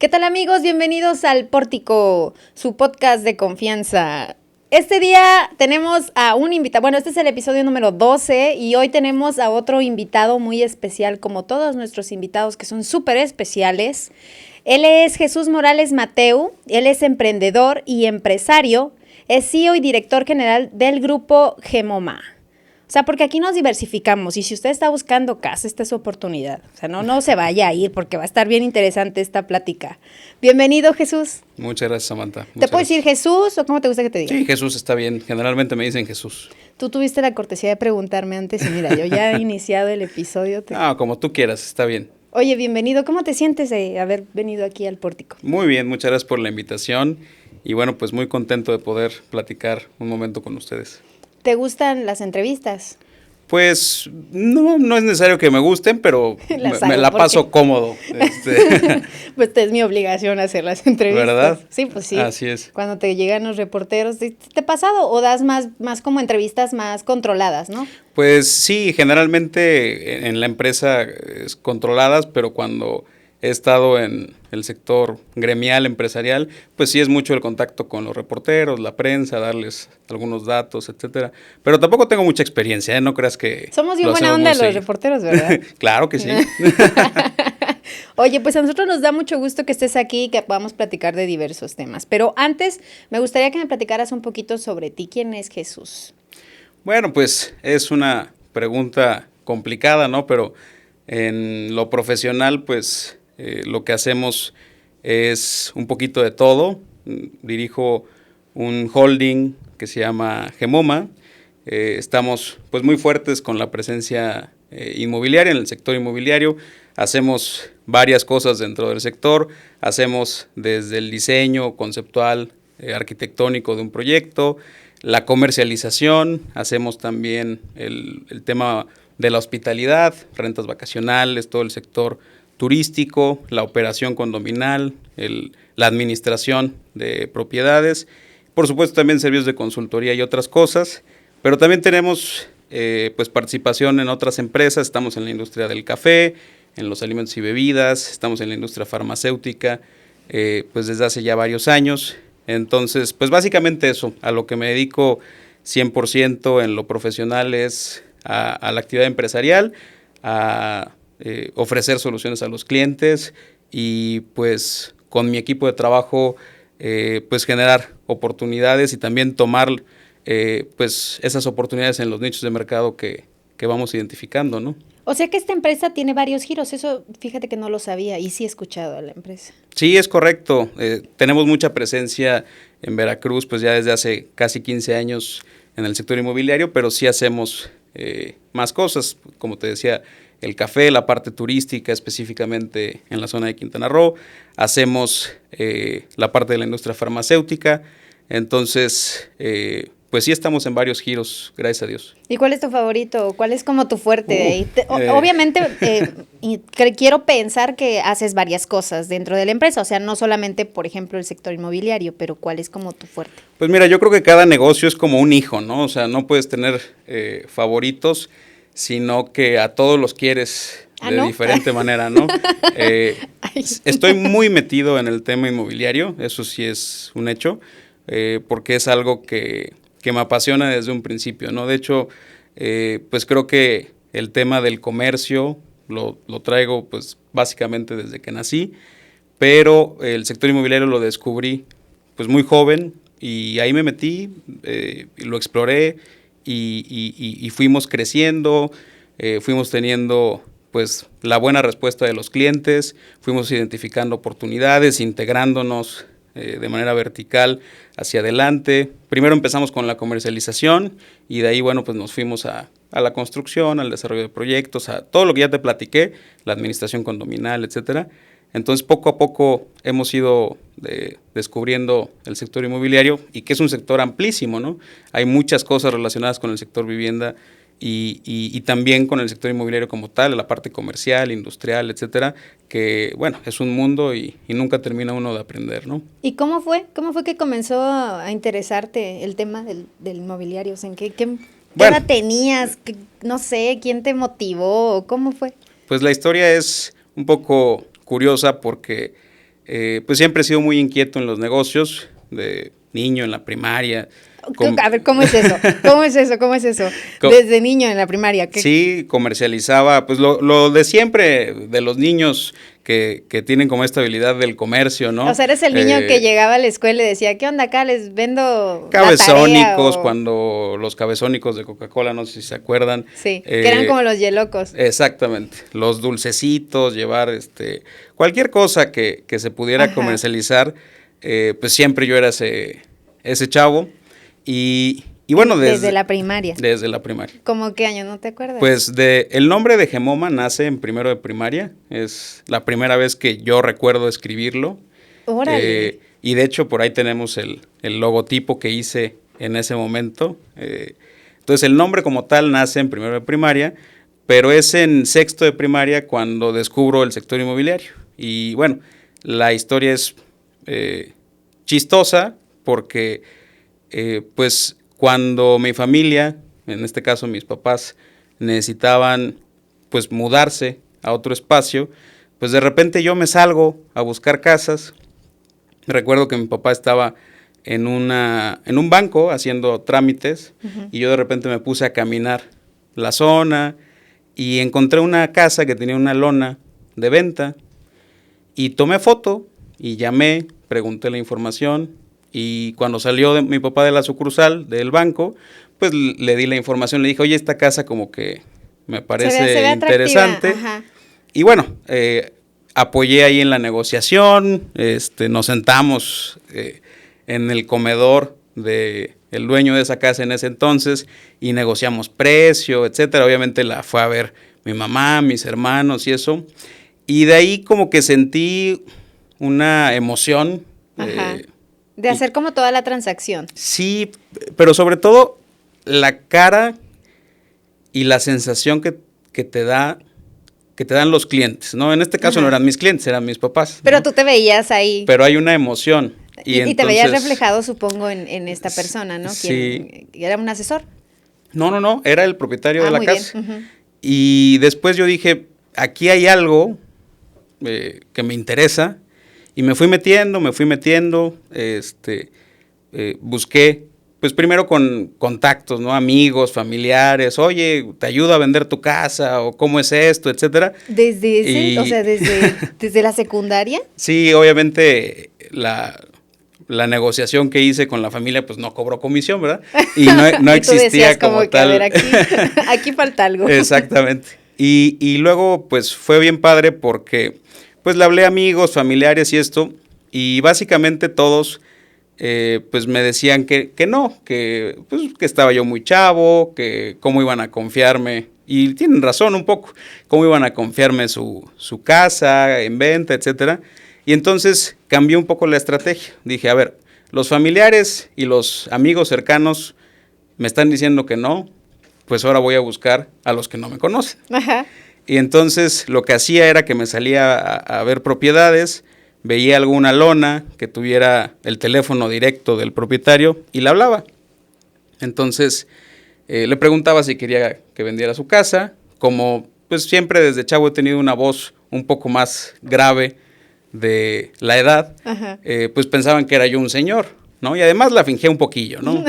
¿Qué tal, amigos? Bienvenidos al Pórtico, su podcast de confianza. Este día tenemos a un invitado, bueno, este es el episodio número 12 y hoy tenemos a otro invitado muy especial, como todos nuestros invitados que son súper especiales. Él es Jesús Morales Mateu, él es emprendedor y empresario, es CEO y director general del grupo Gemoma. O sea, porque aquí nos diversificamos y si usted está buscando casa, esta es su oportunidad. O sea, no se vaya a ir porque va a estar bien interesante esta plática. Bienvenido, Jesús. Muchas gracias, Samantha. ¿Te puedo decir Jesús o cómo te gusta que te diga? Sí, Jesús está bien. Generalmente me dicen Jesús. Tú tuviste la cortesía de preguntarme antes y mira, yo ya he iniciado el episodio. Como tú quieras, está bien. Oye, bienvenido. ¿Cómo te sientes de haber venido aquí al Pórtico? Muy bien, muchas gracias por la invitación y bueno, pues muy contento de poder platicar un momento con ustedes. ¿Te gustan las entrevistas? Pues no es necesario que me gusten, pero me la paso cómodo. Pues es mi obligación hacer las entrevistas. ¿Verdad? Sí, pues sí. Así es. Cuando te llegan los reporteros, ¿te ha pasado o das más como entrevistas más controladas, no? Pues sí, generalmente en la empresa es controladas, pero cuando he estado en el sector gremial, empresarial, pues sí es mucho el contacto con los reporteros, la prensa, darles algunos datos, etcétera. Pero tampoco tengo mucha experiencia, ¿eh? No creas que... Somos bien buena onda los reporteros, ¿verdad? Claro que sí. Oye, pues a nosotros nos da mucho gusto que estés aquí y que podamos platicar de diversos temas. Pero antes, me gustaría que me platicaras un poquito sobre ti. ¿Quién es Jesús? Bueno, pues es una pregunta complicada, ¿no? Pero en lo profesional, pues... lo que hacemos es un poquito de todo. Dirijo un holding que se llama Gemoma. Estamos pues muy fuertes con la presencia inmobiliaria, en el sector inmobiliario. Hacemos varias cosas dentro del sector. Hacemos desde el diseño conceptual, arquitectónico de un proyecto, la comercialización. Hacemos también el tema de la hospitalidad, rentas vacacionales, todo el sector turístico, la operación condominal, la administración de propiedades, por supuesto también servicios de consultoría y otras cosas, pero también tenemos pues participación en otras empresas. Estamos en la industria del café, en los alimentos y bebidas, estamos en la industria farmacéutica, pues desde hace ya varios años. Entonces, pues básicamente eso, a lo que me dedico 100% en lo profesional es a la actividad empresarial, a ofrecer soluciones a los clientes y pues con mi equipo de trabajo pues generar oportunidades y también tomar pues esas oportunidades en los nichos de mercado que vamos identificando, ¿no? O sea que esta empresa tiene varios giros, eso fíjate que no lo sabía y sí he escuchado a la empresa. Sí, es correcto, tenemos mucha presencia en Veracruz pues ya desde hace casi 15 años en el sector inmobiliario, pero sí hacemos más cosas, como te decía, el café, la parte turística específicamente en la zona de Quintana Roo, hacemos la parte de la industria farmacéutica, entonces pues sí estamos en varios giros, gracias a Dios. ¿Y cuál es tu favorito? ¿Cuál es como tu fuerte? Obviamente quiero pensar que haces varias cosas dentro de la empresa, o sea, no solamente, por ejemplo, el sector inmobiliario, pero ¿cuál es como tu fuerte? Pues mira, yo creo que cada negocio es como un hijo, ¿no? O sea, no puedes tener favoritos, sino que a todos los quieres de diferente manera, ¿no? Estoy muy metido en el tema inmobiliario, eso sí es un hecho, porque es algo que me apasiona desde un principio, ¿no? De hecho, pues creo que el tema del comercio lo traigo pues básicamente desde que nací, pero el sector inmobiliario lo descubrí pues muy joven y ahí me metí, lo exploré y fuimos creciendo, fuimos teniendo pues la buena respuesta de los clientes, fuimos identificando oportunidades, integrándonos de manera vertical hacia adelante. Primero empezamos con la comercialización y de ahí, bueno, pues nos fuimos a la construcción, al desarrollo de proyectos, a todo lo que ya te platiqué, la administración condominal, etcétera. Entonces, poco a poco hemos ido descubriendo el sector inmobiliario y que es un sector amplísimo, ¿no? Hay muchas cosas relacionadas con el sector vivienda y también con el sector inmobiliario como tal, la parte comercial, industrial, etcétera, que, bueno, es un mundo y nunca termina uno de aprender, ¿no? ¿Y cómo fue? ¿Cómo fue que comenzó a interesarte el tema del inmobiliario? O sea, ¿qué edad tenías? No sé, ¿quién te motivó? ¿Cómo fue? Pues la historia es un poco curiosa porque pues siempre he sido muy inquieto en los negocios, de niño en la primaria. A ver, ¿cómo es eso? ¿Cómo es eso? ¿Cómo es eso? Desde niño en la primaria. ¿Qué? Sí, comercializaba, pues lo de siempre, de los niños que tienen como esta habilidad del comercio, ¿no? O sea, eres el niño que llegaba a la escuela y decía, ¿qué onda acá? Les vendo cabezónicos, cuando los cabezónicos de Coca-Cola, no sé si se acuerdan. Sí, que eran como los hielocos. Exactamente, los dulcecitos, llevar cualquier cosa que se pudiera comercializar, pues siempre yo era ese chavo. Y bueno, desde la primaria. Desde la primaria. ¿Cómo qué año? ¿No te acuerdas? Pues el nombre de Gemoma nace en primero de primaria. Es la primera vez que yo recuerdo escribirlo. ¡Órale! Y de hecho por ahí tenemos el logotipo que hice en ese momento. Entonces el nombre como tal nace en primero de primaria, pero es en sexto de primaria cuando descubro el sector inmobiliario. Y bueno, la historia es chistosa porque pues cuando mi familia, en este caso mis papás, necesitaban pues mudarse a otro espacio, pues de repente yo me salgo a buscar casas. Recuerdo que mi papá estaba en un banco haciendo trámites y yo de repente me puse a caminar la zona y encontré una casa que tenía una lona de venta y tomé foto y llamé, pregunté la información. Y cuando salió mi papá de la sucursal del banco, pues le di la información, le dije, oye, esta casa como que me parece se ve interesante. Ajá. Y bueno, apoyé ahí en la negociación, nos sentamos en el comedor del dueño de esa casa en ese entonces y negociamos precio, etcétera. Obviamente la fue a ver mi mamá, mis hermanos y eso. Y de ahí como que sentí una emoción. Ajá. De hacer como toda la transacción. Sí, pero sobre todo la cara y la sensación que te dan los clientes, ¿no? En este caso no eran mis clientes, eran mis papás. Pero ¿no? tú te veías ahí. Pero hay una emoción. Y entonces, te veías reflejado, supongo, en esta persona, ¿no? Sí. ¿Era un asesor? No, era el propietario de la muy casa. Bien. Y después yo dije, aquí hay algo que me interesa. Y me fui metiendo, busqué, pues primero con contactos, ¿no? Amigos, familiares, oye, ¿te ayudo a vender tu casa? ¿O cómo es esto? Etcétera. O sea, desde la secundaria. Sí, obviamente la negociación que hice con la familia, pues no cobró comisión, ¿verdad? Y no y existía tú decías como que, tal. A ver, aquí falta algo. Exactamente. Y luego, pues fue bien padre porque pues le hablé a amigos, familiares y esto, y básicamente todos pues me decían que no, que estaba yo muy chavo, que cómo iban a confiarme, y tienen razón un poco, cómo iban a confiarme su casa en venta, etcétera. Y entonces cambié un poco la estrategia. Dije, a ver, los familiares y los amigos cercanos me están diciendo que no, pues ahora voy a buscar a los que no me conocen. Ajá. Y entonces lo que hacía era que me salía a ver propiedades, veía alguna lona que tuviera el teléfono directo del propietario y le hablaba. Entonces le preguntaba si quería que vendiera su casa. Como pues siempre desde chavo he tenido una voz un poco más grave de la edad, pues pensaban que era yo un señor, ¿no? Y además la fingía un poquillo, ¿no?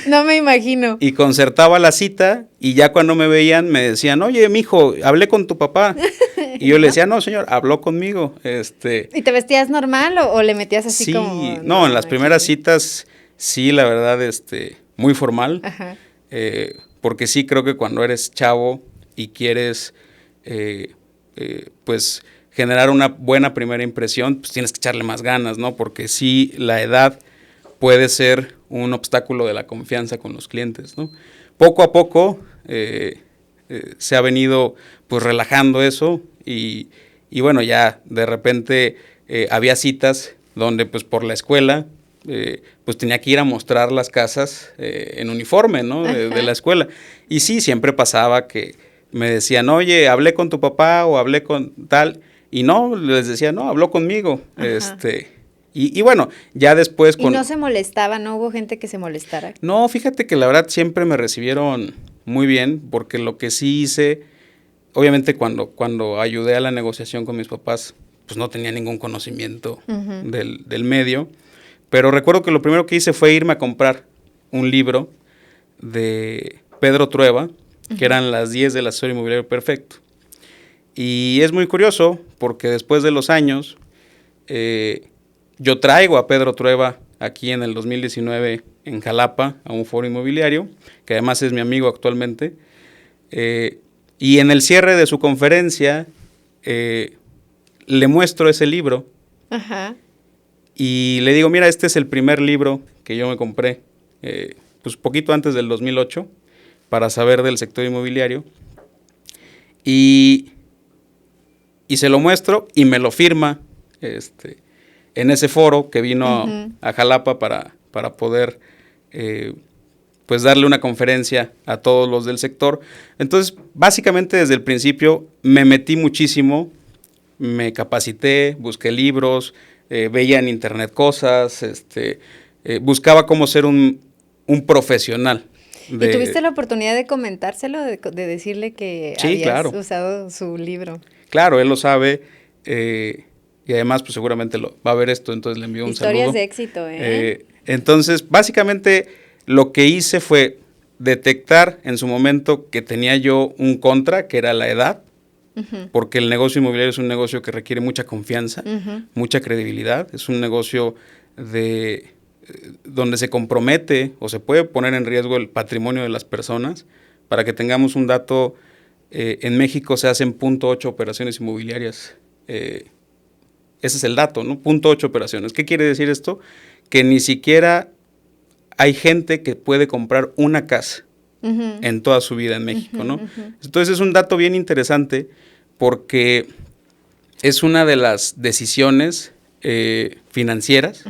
No me imagino. Y concertaba la cita y ya cuando me veían me decían, oye, mijo, hablé con tu papá. Y yo le decía, no, señor, habló conmigo. ¿Y te vestías normal o le metías así como? Sí, no, en las primeras citas, sí, la verdad, muy formal. Ajá. Porque sí creo que cuando eres chavo y quieres, pues, generar una buena primera impresión, pues tienes que echarle más ganas, ¿no? Porque sí, la edad puede ser un obstáculo de la confianza con los clientes, ¿no? Poco a poco se ha venido pues relajando eso y bueno, ya de repente había citas donde pues por la escuela pues tenía que ir a mostrar las casas en uniforme, ¿no? De la escuela. Y sí, siempre pasaba que me decían, oye, hablé con tu papá o hablé con tal, y no, les decía, no, habló conmigo, Y bueno, ya después... ¿Y no se molestaba? ¿No hubo gente que se molestara? No, fíjate que la verdad siempre me recibieron muy bien, porque lo que sí hice, obviamente cuando ayudé a la negociación con mis papás, pues no tenía ningún conocimiento del medio. Pero recuerdo que lo primero que hice fue irme a comprar un libro de Pedro Trueba, que eran las 10 del asesor inmobiliario perfecto. Y es muy curioso porque después de los años, yo traigo a Pedro Trueba aquí en el 2019 en Jalapa a un foro inmobiliario, que además es mi amigo actualmente. Y en el cierre de su conferencia le muestro ese libro. Ajá. Y le digo, mira, este es el primer libro que yo me compré, pues poquito antes del 2008, para saber del sector inmobiliario. Y se lo muestro y me lo firma en ese foro que vino a Jalapa para poder pues darle una conferencia a todos los del sector. Entonces, básicamente desde el principio me metí muchísimo, me capacité, busqué libros, veía en internet cosas, buscaba cómo ser un profesional. ¿Y tuviste la oportunidad de comentárselo, de decirle que sí, habías usado su libro? Claro, él lo sabe, y además pues seguramente va a ver esto, entonces le envío un saludo. Historias de éxito, ¿eh? Entonces, básicamente lo que hice fue detectar en su momento que tenía yo un contra, que era la edad, porque el negocio inmobiliario es un negocio que requiere mucha confianza, mucha credibilidad, es un negocio donde se compromete o se puede poner en riesgo el patrimonio de las personas. Para que tengamos un dato, en México se hacen 0.8 operaciones inmobiliarias. Ese es el dato, ¿no? 0.8 operaciones. ¿Qué quiere decir esto? Que ni siquiera hay gente que puede comprar una casa en toda su vida en México, ¿no? Entonces es un dato bien interesante porque es una de las decisiones financieras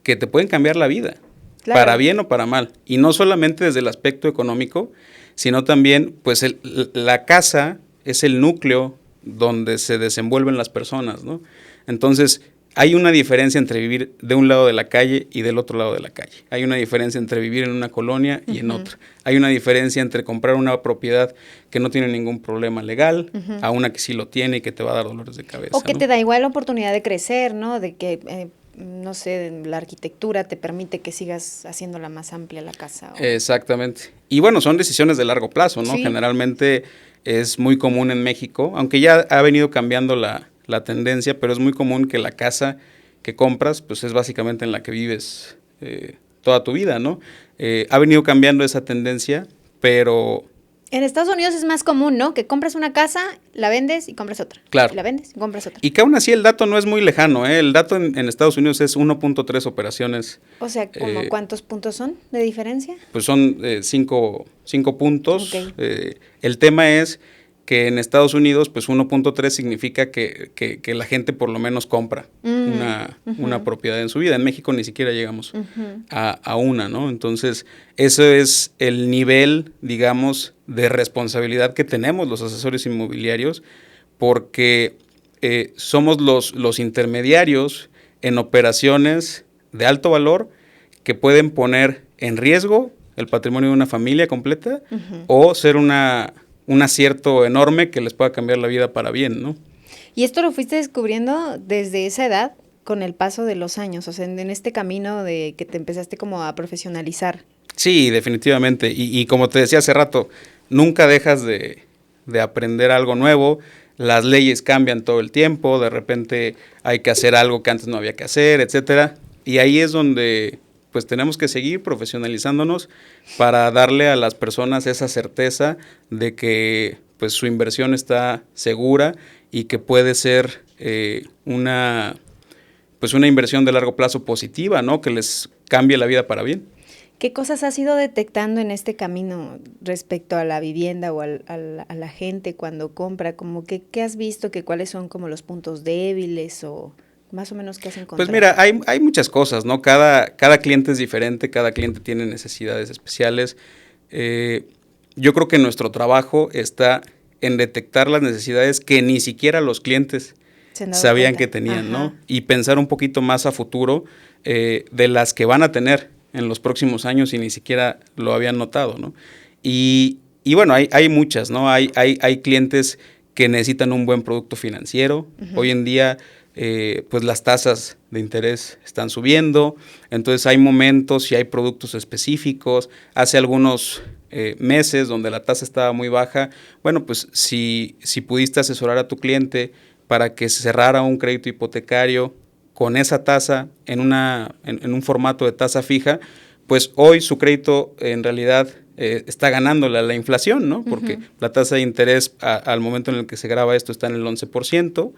que te pueden cambiar la vida, claro, para bien o para mal. Y no solamente desde el aspecto económico, sino también, pues la casa es el núcleo donde se desenvuelven las personas, ¿no? Entonces, hay una diferencia entre vivir de un lado de la calle y del otro lado de la calle. Hay una diferencia entre vivir en una colonia y en otra. Hay una diferencia entre comprar una propiedad que no tiene ningún problema legal a una que sí lo tiene y que te va a dar dolores de cabeza. O que te da igual la oportunidad de crecer, ¿no? De que, no sé, la arquitectura te permite que sigas haciéndola más amplia la casa. Exactamente. Y bueno, son decisiones de largo plazo, ¿no? Sí. Generalmente es muy común en México, aunque ya ha venido cambiando la tendencia, pero es muy común que la casa que compras, pues es básicamente en la que vives toda tu vida, ¿no? Ha venido cambiando esa tendencia, pero... En Estados Unidos es más común, ¿no? Que compras una casa, la vendes y compras otra. Claro. Y la vendes y compras otra. Y que aún así el dato no es muy lejano, ¿eh? El dato en Estados Unidos es 1.3 operaciones. O sea, ¿cuántos puntos son de diferencia? Pues son 5 puntos. Okay. El tema es que en Estados Unidos, pues 1.3 significa que la gente por lo menos compra una propiedad en su vida. En México ni siquiera llegamos a una, ¿no? Entonces, eso es el nivel, digamos, de responsabilidad que tenemos los asesores inmobiliarios, porque somos los intermediarios en operaciones de alto valor que pueden poner en riesgo el patrimonio de una familia completa o ser un acierto enorme que les pueda cambiar la vida para bien, ¿no? Y esto lo fuiste descubriendo desde esa edad, con el paso de los años, o sea, en este camino de que te empezaste como a profesionalizar. Sí, definitivamente. Y como te decía hace rato, nunca dejas de aprender algo nuevo. Las leyes cambian todo el tiempo, de repente hay que hacer algo que antes no había que hacer, etcétera. Y ahí es donde pues tenemos que seguir profesionalizándonos para darle a las personas esa certeza de que pues su inversión está segura y que puede ser una inversión de largo plazo positiva, ¿no? Que les cambie la vida para bien. ¿Qué cosas has ido detectando en este camino respecto a la vivienda o a la gente cuando compra? Como que, ¿qué has visto? ¿Cuáles son como los puntos débiles o más o menos qué has encontrado? Pues mira, hay muchas cosas, ¿no? Cada cliente es diferente, cada cliente tiene necesidades especiales. Yo creo que nuestro trabajo está en detectar las necesidades que ni siquiera los clientes sabían que tenían, ¿no? Y pensar un poquito más a futuro de las que van a tener en los próximos años y ni siquiera lo habían notado, ¿no? Y bueno, hay muchas, ¿no? Hay clientes que necesitan un buen producto financiero. Hoy en día, pues las tasas de interés están subiendo, entonces hay momentos y hay productos específicos. Hace algunos meses donde la tasa estaba muy baja, bueno, pues si pudiste asesorar a tu cliente para que se cerrara un crédito hipotecario con esa tasa en un formato de tasa fija, pues hoy su crédito en realidad está ganándole a la inflación, ¿no? Porque la tasa de interés al momento en el que se graba esto está en el 11%,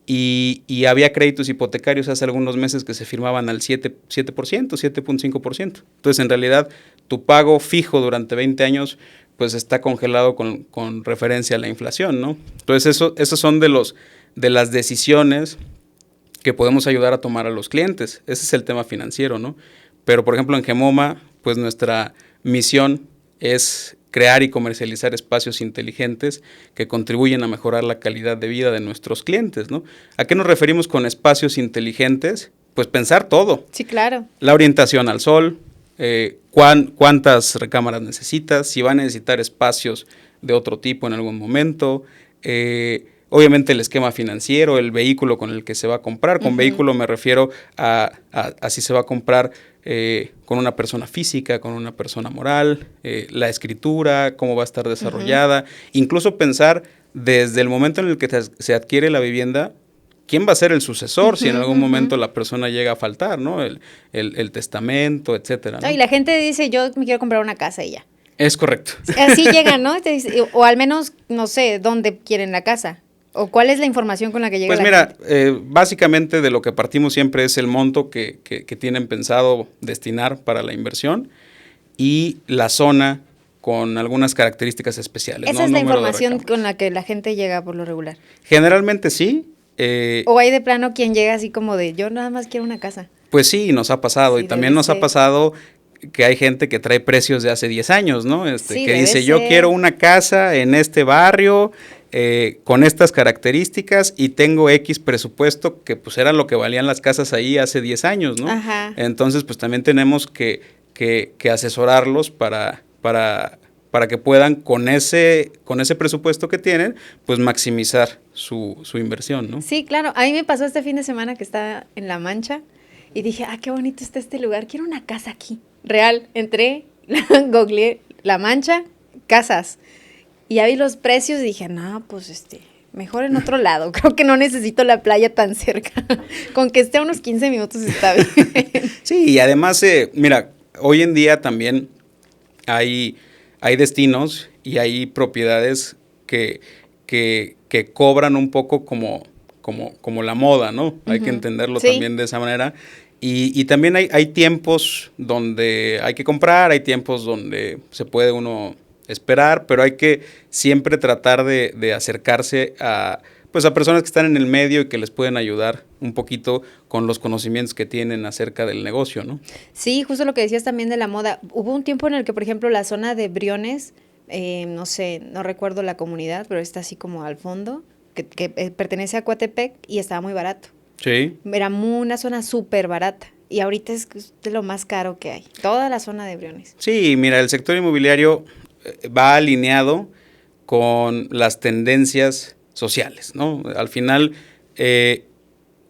y había créditos hipotecarios hace algunos meses que se firmaban al 7.5%. Entonces, en realidad, tu pago fijo durante 20 años pues está congelado con referencia a la inflación, ¿no? Entonces, esos son de las decisiones que podemos ayudar a tomar a los clientes. Ese es el tema financiero, ¿no? Pero, por ejemplo, en Gemoma, pues nuestra misión es crear y comercializar espacios inteligentes que contribuyen a mejorar la calidad de vida de nuestros clientes, ¿no? ¿A qué nos referimos con espacios inteligentes? Pues pensar todo. Sí, claro. La orientación al sol, cuántas recámaras necesitas, si va a necesitar espacios de otro tipo en algún momento, obviamente el esquema financiero, el vehículo con el que se va a comprar. Con vehículo me refiero a si se va a comprar con una persona física, con una persona moral, la escritura, cómo va a estar desarrollada. Incluso pensar desde el momento en el que se adquiere la vivienda, ¿quién va a ser el sucesor si en algún momento la persona llega a faltar, ¿no? El testamento, etcétera, ¿no? Y la gente dice, yo me quiero comprar una casa y ya. Es correcto. Así llegan, ¿no? O al menos, no sé, ¿dónde quieren la casa? ¿O cuál es la información con la que llega pues la gente? Básicamente de lo que partimos siempre es el monto que tienen pensado destinar para la inversión y la zona con algunas características especiales. Esa es la información con la que la gente llega por lo regular. Generalmente sí. O hay de plano quien llega así como de, yo nada más quiero una casa. Pues sí, nos ha pasado. Sí, y también nos ha pasado que hay gente que trae precios de hace 10 años, ¿no? Sí, que dice, yo quiero una casa en este barrio, con estas características y tengo X presupuesto, que pues era lo que valían las casas ahí hace 10 años, ¿no? Ajá. Entonces, pues también tenemos que asesorarlos para que puedan con ese presupuesto que tienen, pues maximizar su inversión, ¿no? Sí, claro. A mí me pasó este fin de semana que estaba en La Mancha y dije, qué bonito está este lugar, quiero una casa aquí. Real, entré, googleé La Mancha, casas. Y ya vi los precios y dije, no, pues mejor en otro lado. Creo que no necesito la playa tan cerca. Con que esté a unos 15 minutos está bien. Sí, y además, mira, hoy en día también hay destinos y hay propiedades que cobran un poco como la moda, ¿no? Hay que entenderlo también de esa manera. Y también hay tiempos donde hay que comprar, hay tiempos donde se puede uno esperar, pero hay que siempre tratar de acercarse a personas que están en el medio y que les pueden ayudar un poquito con los conocimientos que tienen acerca del negocio, ¿no? Sí, justo lo que decías también de la moda. Hubo un tiempo en el que, por ejemplo, la zona de Briones, no sé, no recuerdo la comunidad, pero está así como al fondo, que pertenece a Coatepec y estaba muy barato. Sí. Era una zona súper barata. Y ahorita es de lo más caro que hay. Toda la zona de Briones. Sí, mira, el sector inmobiliario va alineado con las tendencias sociales, ¿no? Al final,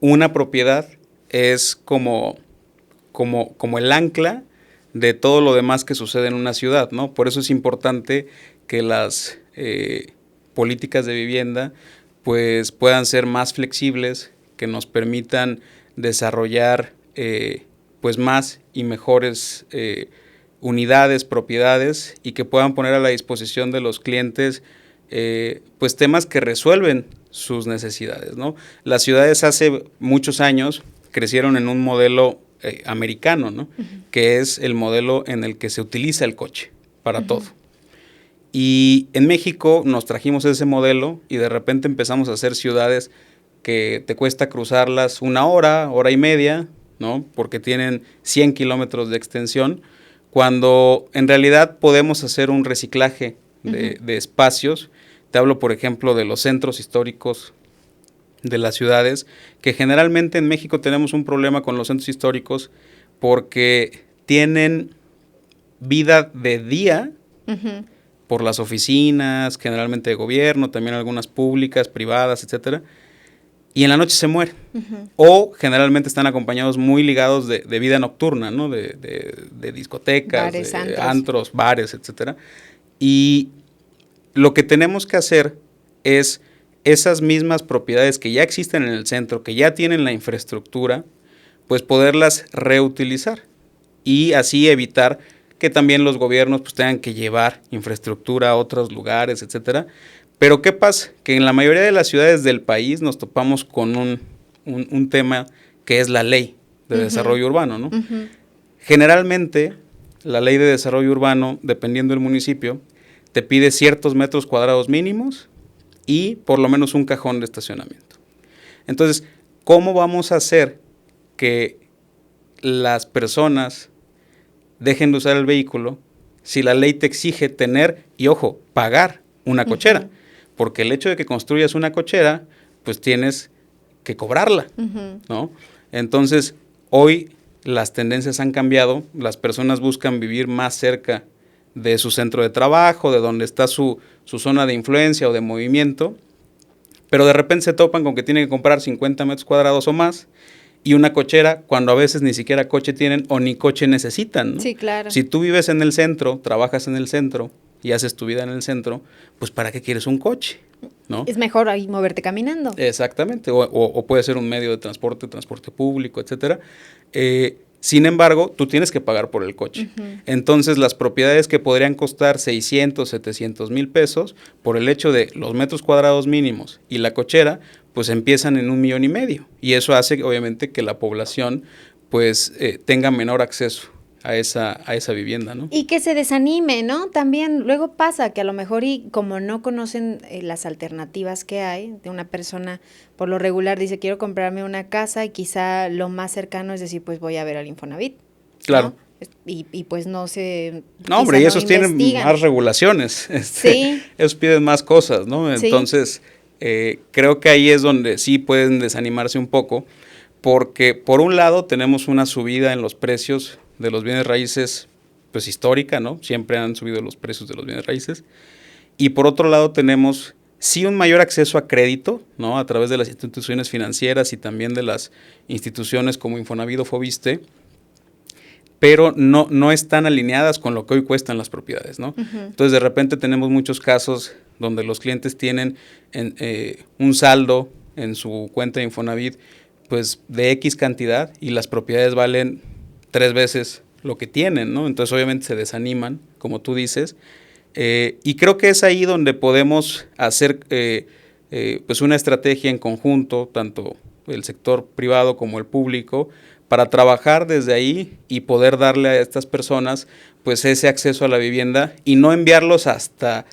una propiedad es como el ancla de todo lo demás que sucede en una ciudad, ¿no? Por eso es importante que las políticas de vivienda pues puedan ser más flexibles, que nos permitan desarrollar pues más y mejores unidades, propiedades, y que puedan poner a la disposición de los clientes pues temas que resuelven sus necesidades, ¿no? Las ciudades hace muchos años crecieron en un modelo americano, ¿no? Que es el modelo en el que se utiliza el coche para todo. Y en México nos trajimos ese modelo y de repente empezamos a hacer ciudades que te cuesta cruzarlas 1 hora, hora y media, ¿no? Porque tienen 100 kilómetros de extensión, cuando en realidad podemos hacer un reciclaje de espacios. Te hablo, por ejemplo, de los centros históricos de las ciudades, que generalmente en México tenemos un problema con los centros históricos porque tienen vida de día por las oficinas, generalmente de gobierno, también algunas públicas, privadas, etcétera, y en la noche se mueren. O generalmente están acompañados muy ligados de vida nocturna, ¿no? De discotecas, bares, de antros, bares, etcétera. Y lo que tenemos que hacer es esas mismas propiedades que ya existen en el centro, que ya tienen la infraestructura, pues poderlas reutilizar y así evitar que también los gobiernos pues tengan que llevar infraestructura a otros lugares, etcétera. Pero ¿qué pasa? Que en la mayoría de las ciudades del país nos topamos con un tema que es la ley de desarrollo urbano, ¿no? Generalmente, la ley de desarrollo urbano, dependiendo del municipio, te pide ciertos metros cuadrados mínimos y por lo menos un cajón de estacionamiento. Entonces, ¿cómo vamos a hacer que las personas dejen de usar el vehículo si la ley te exige tener, y ojo, pagar una cochera? Porque el hecho de que construyas una cochera, pues tienes que cobrarla, ¿no? Entonces, hoy las tendencias han cambiado, las personas buscan vivir más cerca de su centro de trabajo, de donde está su zona de influencia o de movimiento, pero de repente se topan con que tienen que comprar 50 metros cuadrados o más, y una cochera cuando a veces ni siquiera coche tienen o ni coche necesitan, ¿no? Sí, claro. Si tú vives en el centro, trabajas en el centro y haces tu vida en el centro, pues ¿para qué quieres un coche? ¿No? Es mejor ahí moverte caminando. Exactamente, o puede ser un medio de transporte público, etcétera. Sin embargo, tú tienes que pagar por el coche. Entonces, las propiedades que podrían costar 600, 700 mil pesos, por el hecho de los metros cuadrados mínimos y la cochera, pues empiezan en 1,5 millones. Y eso hace, obviamente, que la población pues tenga menor acceso a esa vivienda, ¿no? Y que se desanime, ¿no? También luego pasa que a lo mejor y como no conocen las alternativas que hay, de una persona por lo regular dice quiero comprarme una casa y quizá lo más cercano es decir pues voy a ver al Infonavit. Claro. ¿No? Y pues no se... No, hombre, y esos tienen más regulaciones. Sí. Ellos piden más cosas, ¿no? Sí. Entonces, creo que ahí es donde sí pueden desanimarse un poco, porque por un lado tenemos una subida en los precios de los bienes raíces, pues histórica, ¿no? Siempre han subido los precios de los bienes raíces. Y por otro lado tenemos sí un mayor acceso a crédito, ¿no? A través de las instituciones financieras y también de las instituciones como Infonavit o Foviste, pero no están alineadas con lo que hoy cuestan las propiedades, ¿no? Entonces, de repente tenemos muchos casos donde los clientes tienen un saldo en su cuenta de Infonavit, pues de X cantidad y las propiedades valen 3 veces lo que tienen, ¿no? Entonces, obviamente se desaniman, como tú dices, y creo que es ahí donde podemos hacer pues una estrategia en conjunto, tanto el sector privado como el público, para trabajar desde ahí y poder darle a estas personas pues ese acceso a la vivienda y no enviarlos hasta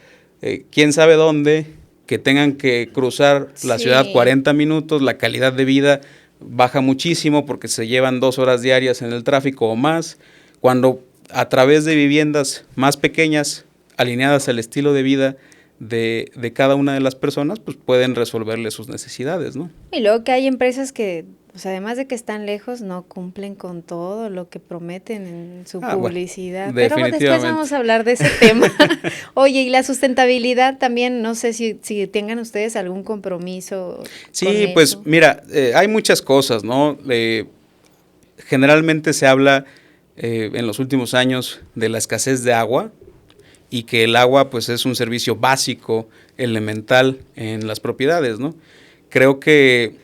quién sabe dónde, que tengan que cruzar la ciudad 40 minutos, la calidad de vida baja muchísimo porque se llevan 2 horas diarias en el tráfico o más, cuando a través de viviendas más pequeñas, alineadas al estilo de vida de cada una de las personas, pues pueden resolverle sus necesidades, ¿no? Y luego que hay empresas que, pues además de que están lejos, no cumplen con todo lo que prometen en su publicidad. Bueno, pero después vamos a hablar de ese tema. Oye, y la sustentabilidad también, no sé si tengan ustedes algún compromiso. Sí, pues mira, hay muchas cosas, ¿no? Generalmente se habla en los últimos años de la escasez de agua y que el agua pues es un servicio básico, elemental en las propiedades, ¿no? Creo que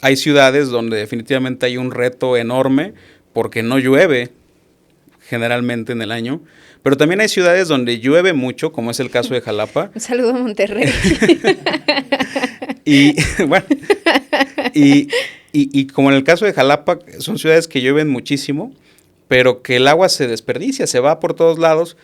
hay ciudades donde definitivamente hay un reto enorme porque no llueve generalmente en el año, pero también hay ciudades donde llueve mucho, como es el caso de Jalapa. Un saludo a Monterrey. Y bueno, y como en el caso de Jalapa, son ciudades que llueven muchísimo, pero que el agua se desperdicia, se va por todos lados,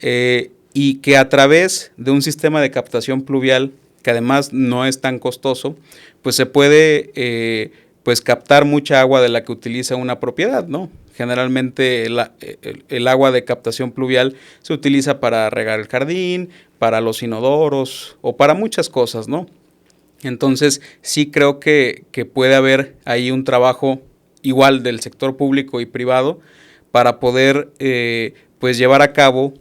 y que a través de un sistema de captación pluvial, que además no es tan costoso, pues se puede pues captar mucha agua de la que utiliza una propiedad, ¿no? Generalmente el agua de captación pluvial se utiliza para regar el jardín, para los inodoros o para muchas cosas, ¿no? Entonces sí creo que puede haber ahí un trabajo igual del sector público y privado para poder pues llevar a cabo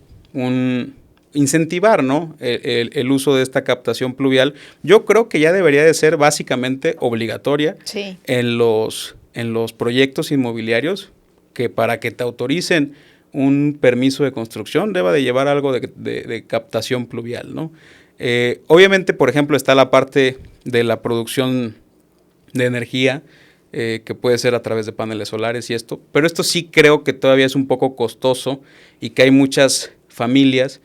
incentivar, ¿no? El uso de esta captación pluvial. Yo creo que ya debería de ser básicamente obligatoria Sí. en los proyectos inmobiliarios, que para que te autoricen un permiso de construcción deba de llevar algo de captación pluvial, ¿no? Obviamente, por ejemplo, está la parte de la producción de energía, que puede ser a través de paneles solares y esto, pero esto sí creo que todavía es un poco costoso y que hay muchas familias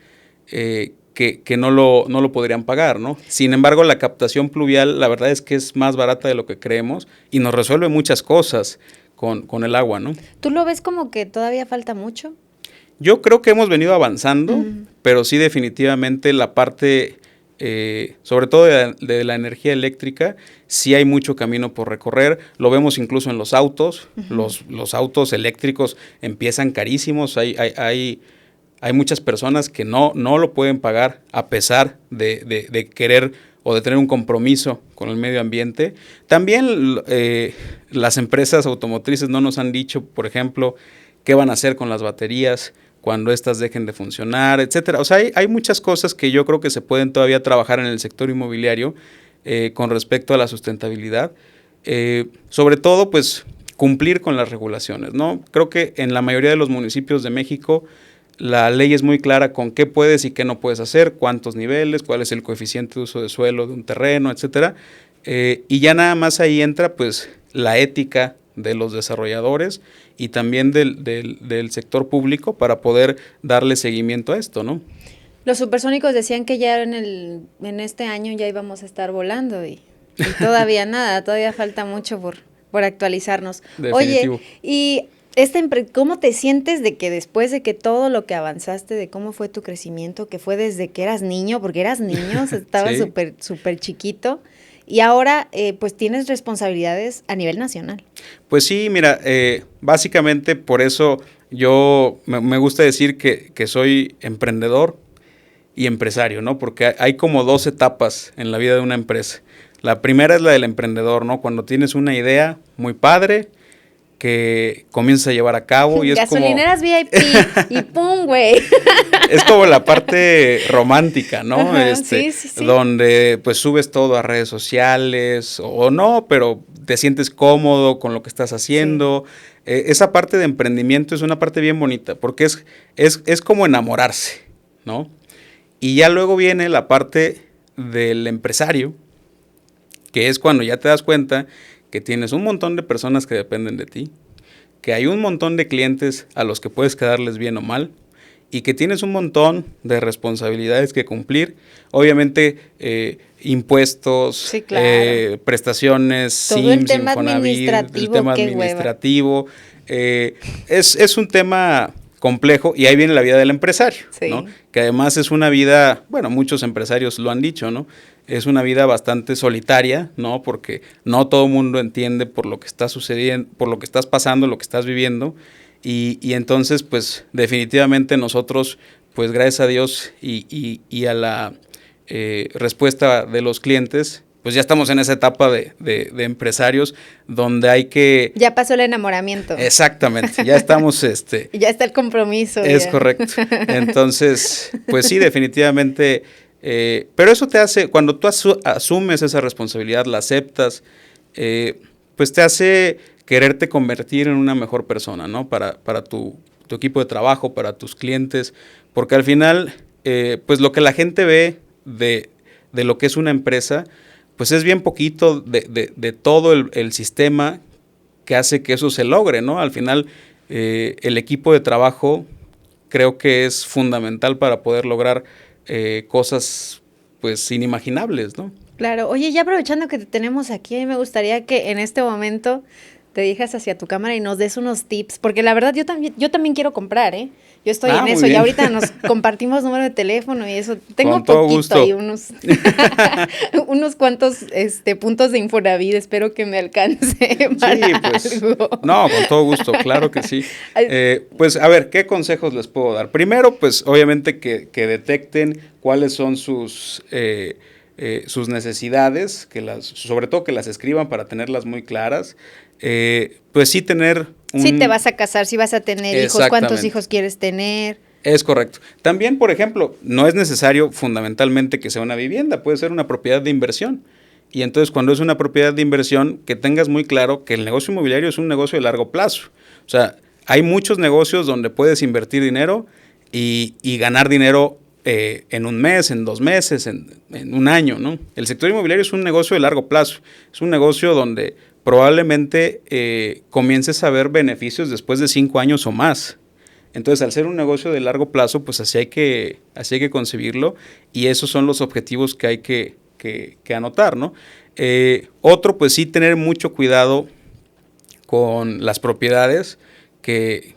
que no lo podrían pagar, ¿no? Sin embargo, la captación pluvial, la verdad es que es más barata de lo que creemos y nos resuelve muchas cosas con el agua, ¿no? ¿Tú lo ves como que todavía falta mucho? Yo creo que hemos venido avanzando, pero sí definitivamente la parte, sobre todo de la energía eléctrica, sí hay mucho camino por recorrer. Lo vemos incluso en los autos. Los autos eléctricos empiezan carísimos. Hay muchas personas que no lo pueden pagar a pesar de querer o de tener un compromiso con el medio ambiente. También las empresas automotrices no nos han dicho, por ejemplo, qué van a hacer con las baterías cuando éstas dejen de funcionar, etcétera. O sea, hay muchas cosas que yo creo que se pueden todavía trabajar en el sector inmobiliario con respecto a la sustentabilidad. Sobre todo, pues, cumplir con las regulaciones, ¿no? Creo que en la mayoría de los municipios de México la ley es muy clara con qué puedes y qué no puedes hacer, cuántos niveles, cuál es el coeficiente de uso de suelo de un terreno, etcétera. Y ya nada más ahí entra, pues, la ética de los desarrolladores y también del sector público para poder darle seguimiento a esto, ¿no? Los supersónicos decían que ya en este año ya íbamos a estar volando y todavía nada, todavía falta mucho por actualizarnos. Definitivo. Oye, y ¿cómo te sientes de que después de que todo lo que avanzaste, de cómo fue tu crecimiento, que fue desde que eras niño, porque eras niño, estabas Sí. súper chiquito, y ahora pues tienes responsabilidades a nivel nacional? Pues sí, mira, básicamente por eso yo me gusta decir que soy emprendedor y empresario, ¿no? Porque hay como dos etapas en la vida de una empresa. La primera es la del emprendedor, ¿no? Cuando tienes una idea muy padre que comienzas a llevar a cabo y es Gasolineras como... VIP y ¡pum, güey! Es como la parte romántica, ¿no? Ajá, sí. Donde pues subes todo a redes sociales o no, pero te sientes cómodo con lo que estás haciendo. Sí. Esa parte de emprendimiento es una parte bien bonita porque es como enamorarse, ¿no? Y ya luego viene la parte del empresario, que es cuando ya te das cuenta que tienes un montón de personas que dependen de ti, que hay un montón de clientes a los que puedes quedarles bien o mal, y que tienes un montón de responsabilidades que cumplir, obviamente impuestos, sí, claro. Prestaciones, todo SIMS, el tema Infonavit, administrativo, el tema administrativo, es un tema complejo y ahí viene la vida del empresario, sí. ¿no? Que además es una vida, bueno, muchos empresarios lo han dicho, ¿no? Es una vida bastante solitaria, ¿no? Porque no todo el mundo entiende por lo que está sucediendo, por lo que estás pasando, lo que estás viviendo. Y entonces, pues, definitivamente nosotros, pues, gracias a Dios y a la respuesta de los clientes, pues ya estamos en esa etapa de empresarios donde hay que... Ya pasó el enamoramiento. Exactamente, ya estamos... ya está el compromiso. Es ya. Correcto. Entonces, pues sí, definitivamente... pero eso te hace, cuando tú asumes esa responsabilidad, la aceptas, pues te hace quererte convertir en una mejor persona, ¿no? Para tu equipo de trabajo, para tus clientes, porque al final, pues lo que la gente ve de lo que es una empresa, pues es bien poquito de todo el sistema que hace que eso se logre, ¿no? Al final, el equipo de trabajo creo que es fundamental para poder lograr cosas, pues, inimaginables, ¿no? Claro. Oye, ya aprovechando que te tenemos aquí, me gustaría que en este momento te dirijas hacia tu cámara y nos des unos tips, porque la verdad yo también quiero comprar, ¿eh? Yo estoy en eso, y ahorita nos compartimos número de teléfono y eso. Tengo poquito ahí, unos cuantos puntos de Infonavit, espero que me alcance para pues, algo. No, con todo gusto, claro que sí. Pues, a ver, ¿qué consejos les puedo dar? Primero, pues, obviamente que detecten cuáles son sus necesidades, sobre todo que las escriban para tenerlas muy claras. Pues sí tener si te vas a casar, si vas a tener hijos, cuántos hijos quieres tener. Es correcto. También, por ejemplo, no es necesario fundamentalmente que sea una vivienda, puede ser una propiedad de inversión. Y entonces cuando es una propiedad de inversión, que tengas muy claro que el negocio inmobiliario es un negocio de largo plazo. O sea, hay muchos negocios donde puedes invertir dinero y ganar dinero en un mes, en 2 meses, en un año, ¿no? El sector inmobiliario es un negocio de largo plazo. Es un negocio donde probablemente comiences a ver beneficios después de 5 años o más. Entonces, al ser un negocio de largo plazo, pues así hay que concebirlo y esos son los objetivos que hay que anotar, ¿no? Otro, pues sí, tener mucho cuidado con las propiedades, que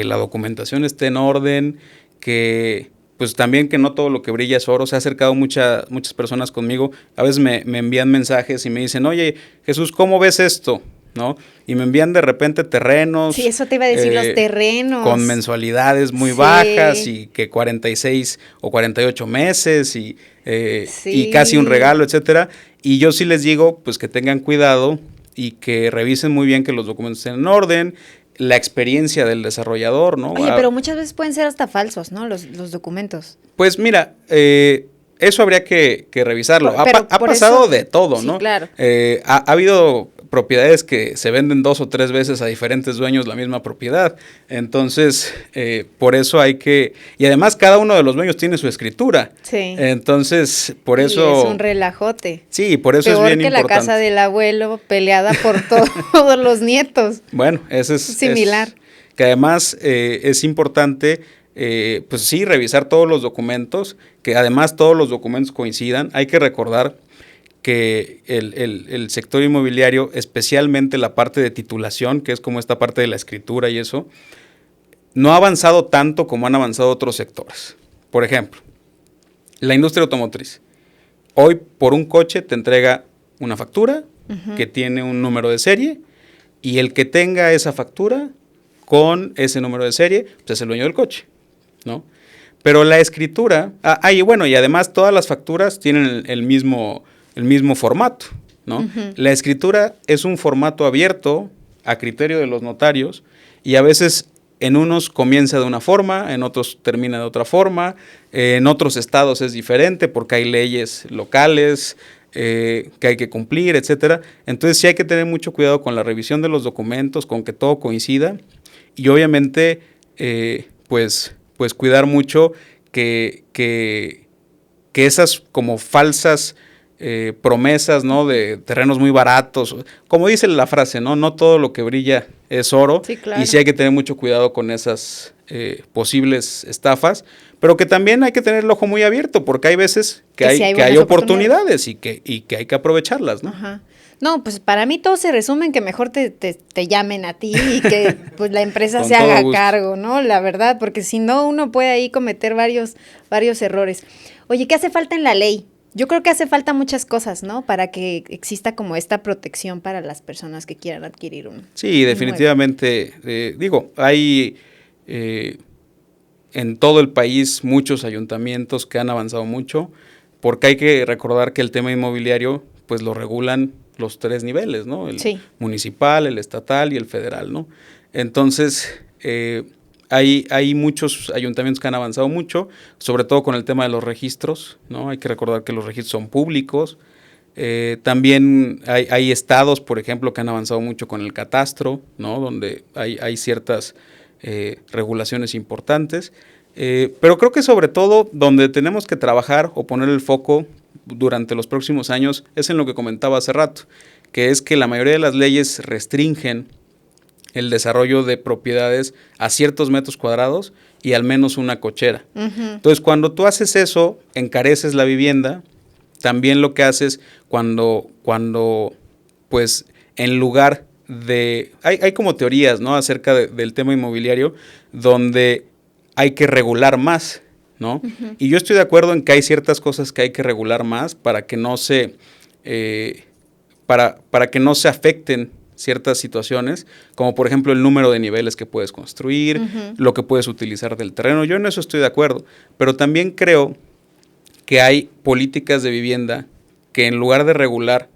la documentación esté en orden, que pues también que no todo lo que brilla es oro. Se ha acercado muchas personas conmigo, a veces me envían mensajes y me dicen, oye, Jesús, ¿cómo ves esto? ¿No? Y me envían de repente terrenos. Sí, eso te iba a decir, los terrenos. Con mensualidades muy bajas y que 46 o 48 meses y casi un regalo, etcétera. Y yo sí les digo, pues que tengan cuidado y que revisen muy bien que los documentos estén en orden, la experiencia del desarrollador, ¿no? Oye, pero muchas veces pueden ser hasta falsos, ¿no? Los documentos. Pues mira, eso habría que revisarlo. Ha pasado de todo, ¿no? Sí, claro. Ha habido propiedades que se venden 2 o 3 veces a diferentes dueños la misma propiedad. Entonces, por eso hay que... Y además cada uno de los dueños tiene su escritura. Sí. Entonces, por eso... es un relajote. Sí, por eso Peor es bien importante. Peor que la casa del abuelo peleada por todos los nietos. Bueno, eso es... Similar. Que además es importante... pues sí, revisar todos los documentos, que además todos los documentos coincidan. Hay que recordar que el sector inmobiliario, especialmente la parte de titulación, que es como esta parte de la escritura y eso, no ha avanzado tanto como han avanzado otros sectores. Por ejemplo, la industria automotriz. Hoy por un coche te entrega una factura que tiene un número de serie y el que tenga esa factura con ese número de serie, pues es el dueño del coche, ¿no? Pero la escritura, y bueno, y además todas las facturas tienen el mismo formato, ¿no? La escritura es un formato abierto a criterio de los notarios y a veces en unos comienza de una forma, en otros termina de otra forma, en otros estados es diferente porque hay leyes locales que hay que cumplir, etcétera. Entonces sí hay que tener mucho cuidado con la revisión de los documentos, con que todo coincida y obviamente pues cuidar mucho que esas como falsas promesas, ¿no? De terrenos muy baratos, como dice la frase, ¿no? No todo lo que brilla es oro. Sí, claro. Y sí hay que tener mucho cuidado con esas posibles estafas, pero que también hay que tener el ojo muy abierto, porque hay veces que hay oportunidades y que hay que aprovecharlas, ¿no? Ajá. No, pues para mí todo se resume en que mejor te llamen a ti y que pues la empresa se haga cargo, ¿no? La verdad, porque si no uno puede ahí cometer varios errores. Oye, ¿qué hace falta en la ley? Yo creo que hace falta muchas cosas, ¿no? Para que exista como esta protección para las personas que quieran adquirir un Sí, definitivamente. Hay en todo el país muchos ayuntamientos que han avanzado mucho, porque hay que recordar que el tema inmobiliario pues lo regulan los 3 niveles, ¿no? El municipal, el estatal y el federal, ¿no? Entonces, hay muchos ayuntamientos que han avanzado mucho, sobre todo con el tema de los registros, ¿no? Hay que recordar que los registros son públicos. También hay estados, por ejemplo, que han avanzado mucho con el catastro, ¿no? Donde hay ciertas regulaciones importantes. Pero creo que sobre todo donde tenemos que trabajar o poner el foco durante los próximos años es en lo que comentaba hace rato, que es que la mayoría de las leyes restringen el desarrollo de propiedades a ciertos metros cuadrados y al menos una cochera. Entonces, cuando tú haces eso, encareces la vivienda. También lo que haces cuando pues, en lugar de... Hay como teorías, ¿no? Acerca del tema inmobiliario, donde hay que regular más, ¿no? Y yo estoy de acuerdo en que hay ciertas cosas que hay que regular más para que no se... para que no se afecten ciertas situaciones, como por ejemplo el número de niveles que puedes construir, lo que puedes utilizar del terreno. Yo en eso estoy de acuerdo, pero también creo que hay políticas de vivienda que en lugar de regular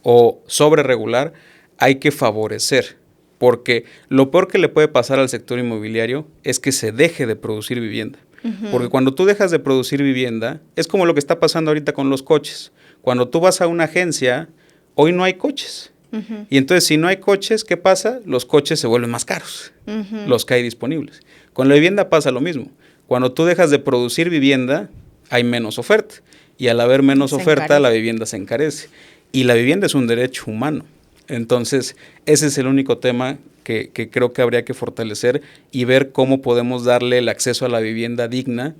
o sobreregular, hay que favorecer. porque lo peor que le puede pasar al sector inmobiliario es que se deje de producir vivienda. Porque cuando tú dejas de producir vivienda, es como lo que está pasando ahorita con los coches. Cuando tú vas a una agencia, hoy no hay coches. Y entonces, si no hay coches, ¿qué pasa? Los coches se vuelven más caros, los que hay disponibles. Con la vivienda pasa lo mismo. Cuando tú dejas de producir vivienda, hay menos oferta. Y al haber menos oferta, la vivienda se encarece. Y la vivienda es un derecho humano. Entonces, ese es el único tema que creo que habría que fortalecer y ver cómo podemos darle el acceso a la vivienda digna,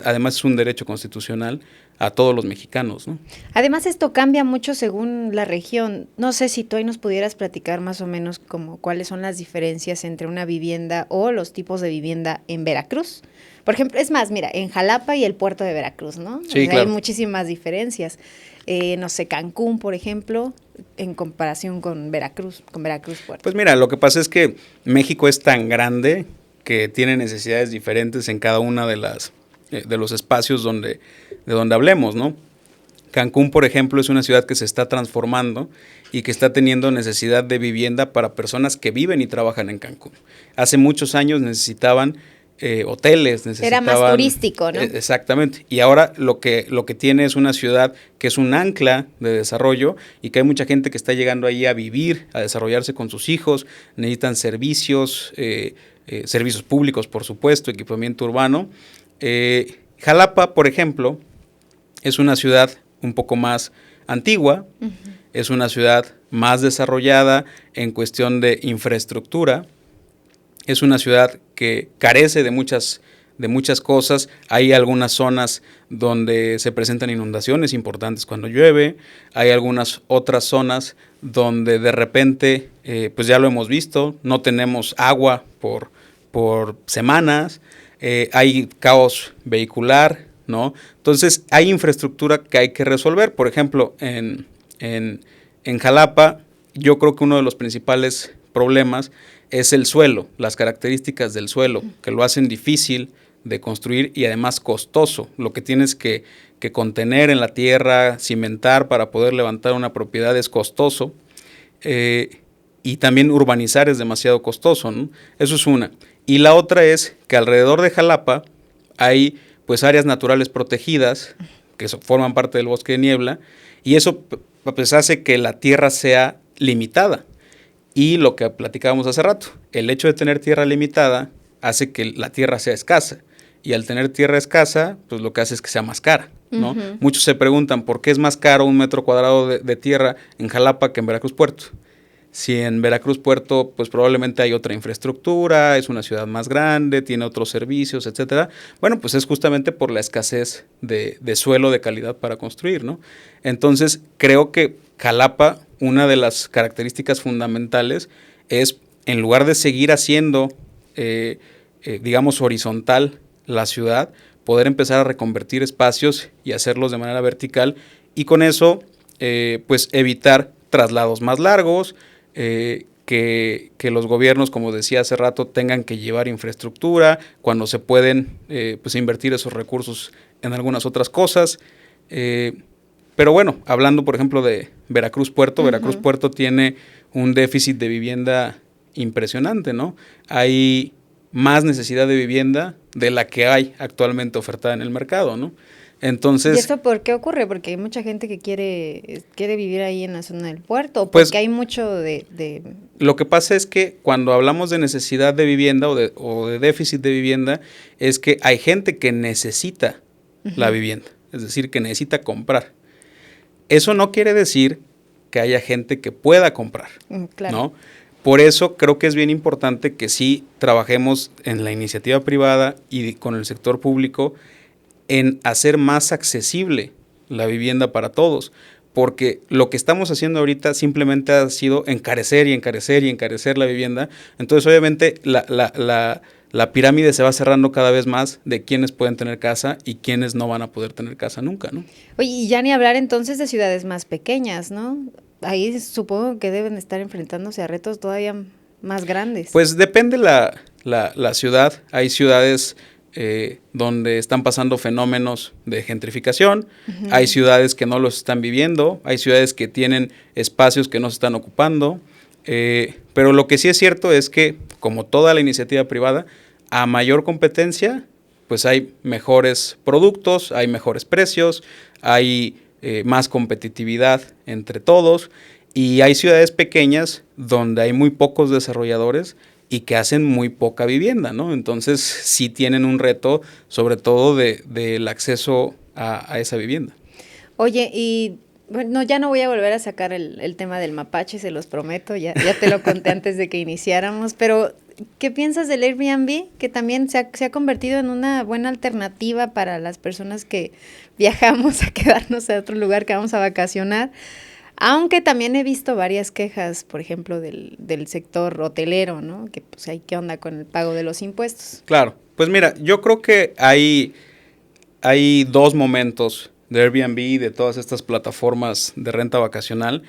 además es un derecho constitucional, a todos los mexicanos, ¿no? Además, esto cambia mucho según la región. No sé si tú ahí nos pudieras platicar más o menos como cuáles son las diferencias entre una vivienda o los tipos de vivienda en Veracruz. Por ejemplo, es más, mira, en Jalapa y el puerto de Veracruz, ¿no? Sí, claro. Hay muchísimas diferencias. No sé, Cancún, por ejemplo, en comparación con Veracruz Puerto. Pues mira, lo que pasa es que México es tan grande que tiene necesidades diferentes en cada una de los espacios de donde hablemos, ¿no? Cancún, por ejemplo, es una ciudad que se está transformando y que está teniendo necesidad de vivienda para personas que viven y trabajan en Cancún. Hace muchos años necesitaban hoteles, era más turístico, ¿no? Exactamente. Y ahora lo que tiene es una ciudad que es un ancla de desarrollo y que hay mucha gente que está llegando ahí a vivir, a desarrollarse con sus hijos, necesitan servicios, servicios públicos, por supuesto, equipamiento urbano. Jalapa, por ejemplo, es una ciudad un poco más antigua, es una ciudad más desarrollada en cuestión de infraestructura. Es una ciudad que carece de muchas cosas. Hay algunas zonas donde se presentan inundaciones importantes cuando llueve. Hay algunas otras zonas donde de repente, pues ya lo hemos visto, no tenemos agua por semanas. Hay caos vehicular, ¿no? Entonces hay infraestructura que hay que resolver. Por ejemplo, en Jalapa, yo creo que uno de los principales problemas es el suelo, las características del suelo, que lo hacen difícil de construir y además costoso. Lo que tienes que contener en la tierra, cimentar para poder levantar una propiedad es costoso. Y también urbanizar es demasiado costoso, ¿no? Eso es una. Y la otra es que alrededor de Jalapa hay pues áreas naturales protegidas que forman parte del bosque de niebla y eso pues hace que la tierra sea limitada. Y lo que platicábamos hace rato, el hecho de tener tierra limitada hace que la tierra sea escasa. Y al tener tierra escasa, pues lo que hace es que sea más cara, ¿no? Muchos se preguntan por qué es más caro un metro cuadrado de tierra en Jalapa que en Veracruz Puerto. Si en Veracruz Puerto, pues probablemente hay otra infraestructura, es una ciudad más grande, tiene otros servicios, etcétera. Bueno, pues es justamente por la escasez de suelo de calidad para construir, ¿no? Entonces, creo que Jalapa, una de las características fundamentales es, en lugar de seguir haciendo, digamos, horizontal la ciudad, poder empezar a reconvertir espacios y hacerlos de manera vertical y con eso, pues evitar traslados más largos, que los gobiernos, como decía hace rato, tengan que llevar infraestructura cuando se pueden pues invertir esos recursos en algunas otras cosas. Pero bueno, hablando por ejemplo de Veracruz Puerto, Veracruz Puerto tiene un déficit de vivienda impresionante, ¿no? Hay más necesidad de vivienda de la que hay actualmente ofertada en el mercado, ¿no? Entonces, ¿y eso por qué ocurre? Porque hay mucha gente que quiere vivir ahí en la zona del puerto, o pues, porque hay mucho de... Lo que pasa es que cuando hablamos de necesidad de vivienda o de déficit de vivienda, es que hay gente que necesita la vivienda, es decir, que necesita comprar. Eso no quiere decir que haya gente que pueda comprar, claro. ¿no? Por eso creo que es bien importante que sí trabajemos en la iniciativa privada y con el sector público en hacer más accesible la vivienda para todos, porque lo que estamos haciendo ahorita simplemente ha sido encarecer y encarecer y encarecer la vivienda. Entonces obviamente la pirámide se va cerrando cada vez más de quienes pueden tener casa y quienes no van a poder tener casa nunca, ¿no? Oye, y ya ni hablar entonces de ciudades más pequeñas, ¿no? Ahí supongo que deben estar enfrentándose a retos todavía más grandes. Pues depende la ciudad. Hay ciudades donde están pasando fenómenos de gentrificación, hay ciudades que no los están viviendo, hay ciudades que tienen espacios que no se están ocupando, Pero lo que sí es cierto es que, como toda la iniciativa privada, a mayor competencia, pues hay mejores productos, hay mejores precios, hay más competitividad entre todos, y hay ciudades pequeñas donde hay muy pocos desarrolladores y que hacen muy poca vivienda, ¿no? Entonces sí tienen un reto, sobre todo del acceso a esa vivienda. Oye, y bueno, ya no voy a volver a sacar el tema del mapache, se los prometo, ya te lo conté antes de que iniciáramos, pero ¿qué piensas del Airbnb? Que también se ha convertido en una buena alternativa para las personas que viajamos a quedarnos a otro lugar, que vamos a vacacionar. Aunque también he visto varias quejas, por ejemplo, del sector hotelero, ¿no? Que pues hay qué onda con el pago de los impuestos. Claro, pues mira, yo creo que hay dos momentos de Airbnb y de todas estas plataformas de renta vacacional.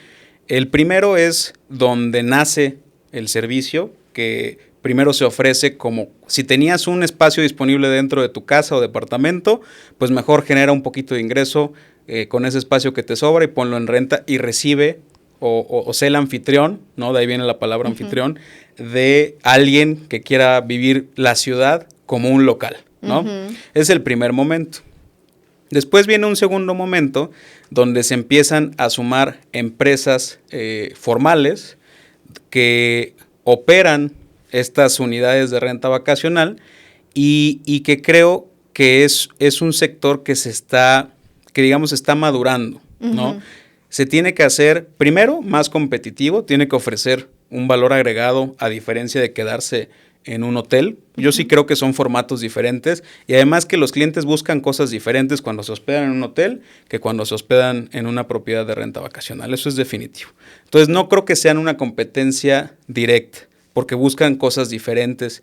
El primero es donde nace el servicio, que primero se ofrece como si tenías un espacio disponible dentro de tu casa o departamento, pues mejor genera un poquito de ingreso con ese espacio que te sobra y ponlo en renta y recibe o sea el anfitrión, ¿no? De ahí viene la palabra anfitrión, de alguien que quiera vivir la ciudad como un local, ¿no? Es el primer momento. Después viene un segundo momento donde se empiezan a sumar empresas formales que operan estas unidades de renta vacacional y que creo que es un sector que está madurando, ¿no? Se tiene que hacer, primero, más competitivo, tiene que ofrecer un valor agregado a diferencia de quedarse en un hotel. Yo sí creo que son formatos diferentes y además que los clientes buscan cosas diferentes cuando se hospedan en un hotel que cuando se hospedan en una propiedad de renta vacacional. Eso es definitivo. Entonces no creo que sean una competencia directa porque buscan cosas diferentes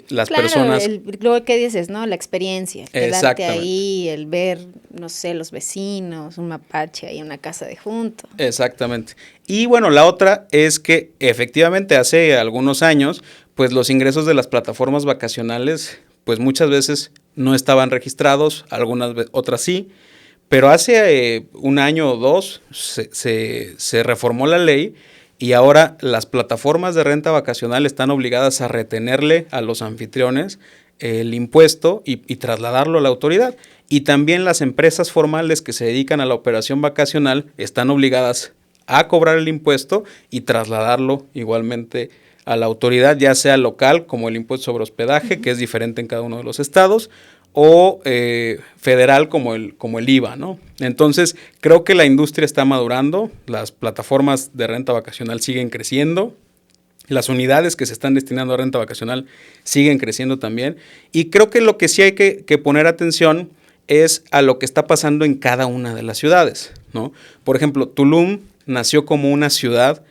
las personas. Lo que dices, ¿no? La experiencia, quedarte ahí, el ver, no sé, los vecinos, un mapache ahí, una casa de junto. Exactamente. Y bueno, la otra es que efectivamente hace algunos años, pues los ingresos de las plataformas vacacionales, pues muchas veces no estaban registrados, otras sí, pero hace un año o dos se reformó la ley y ahora las plataformas de renta vacacional están obligadas a retenerle a los anfitriones el impuesto y trasladarlo a la autoridad. Y también las empresas formales que se dedican a la operación vacacional están obligadas a cobrar el impuesto y trasladarlo igualmente a la autoridad, ya sea local, como el impuesto sobre hospedaje, que es diferente en cada uno de los estados, o federal como el IVA, ¿no? Entonces, creo que la industria está madurando, las plataformas de renta vacacional siguen creciendo, las unidades que se están destinando a renta vacacional siguen creciendo también, y creo que lo que sí hay que poner atención es a lo que está pasando en cada una de las ciudades, ¿no? Por ejemplo, Tulum nació como una ciudad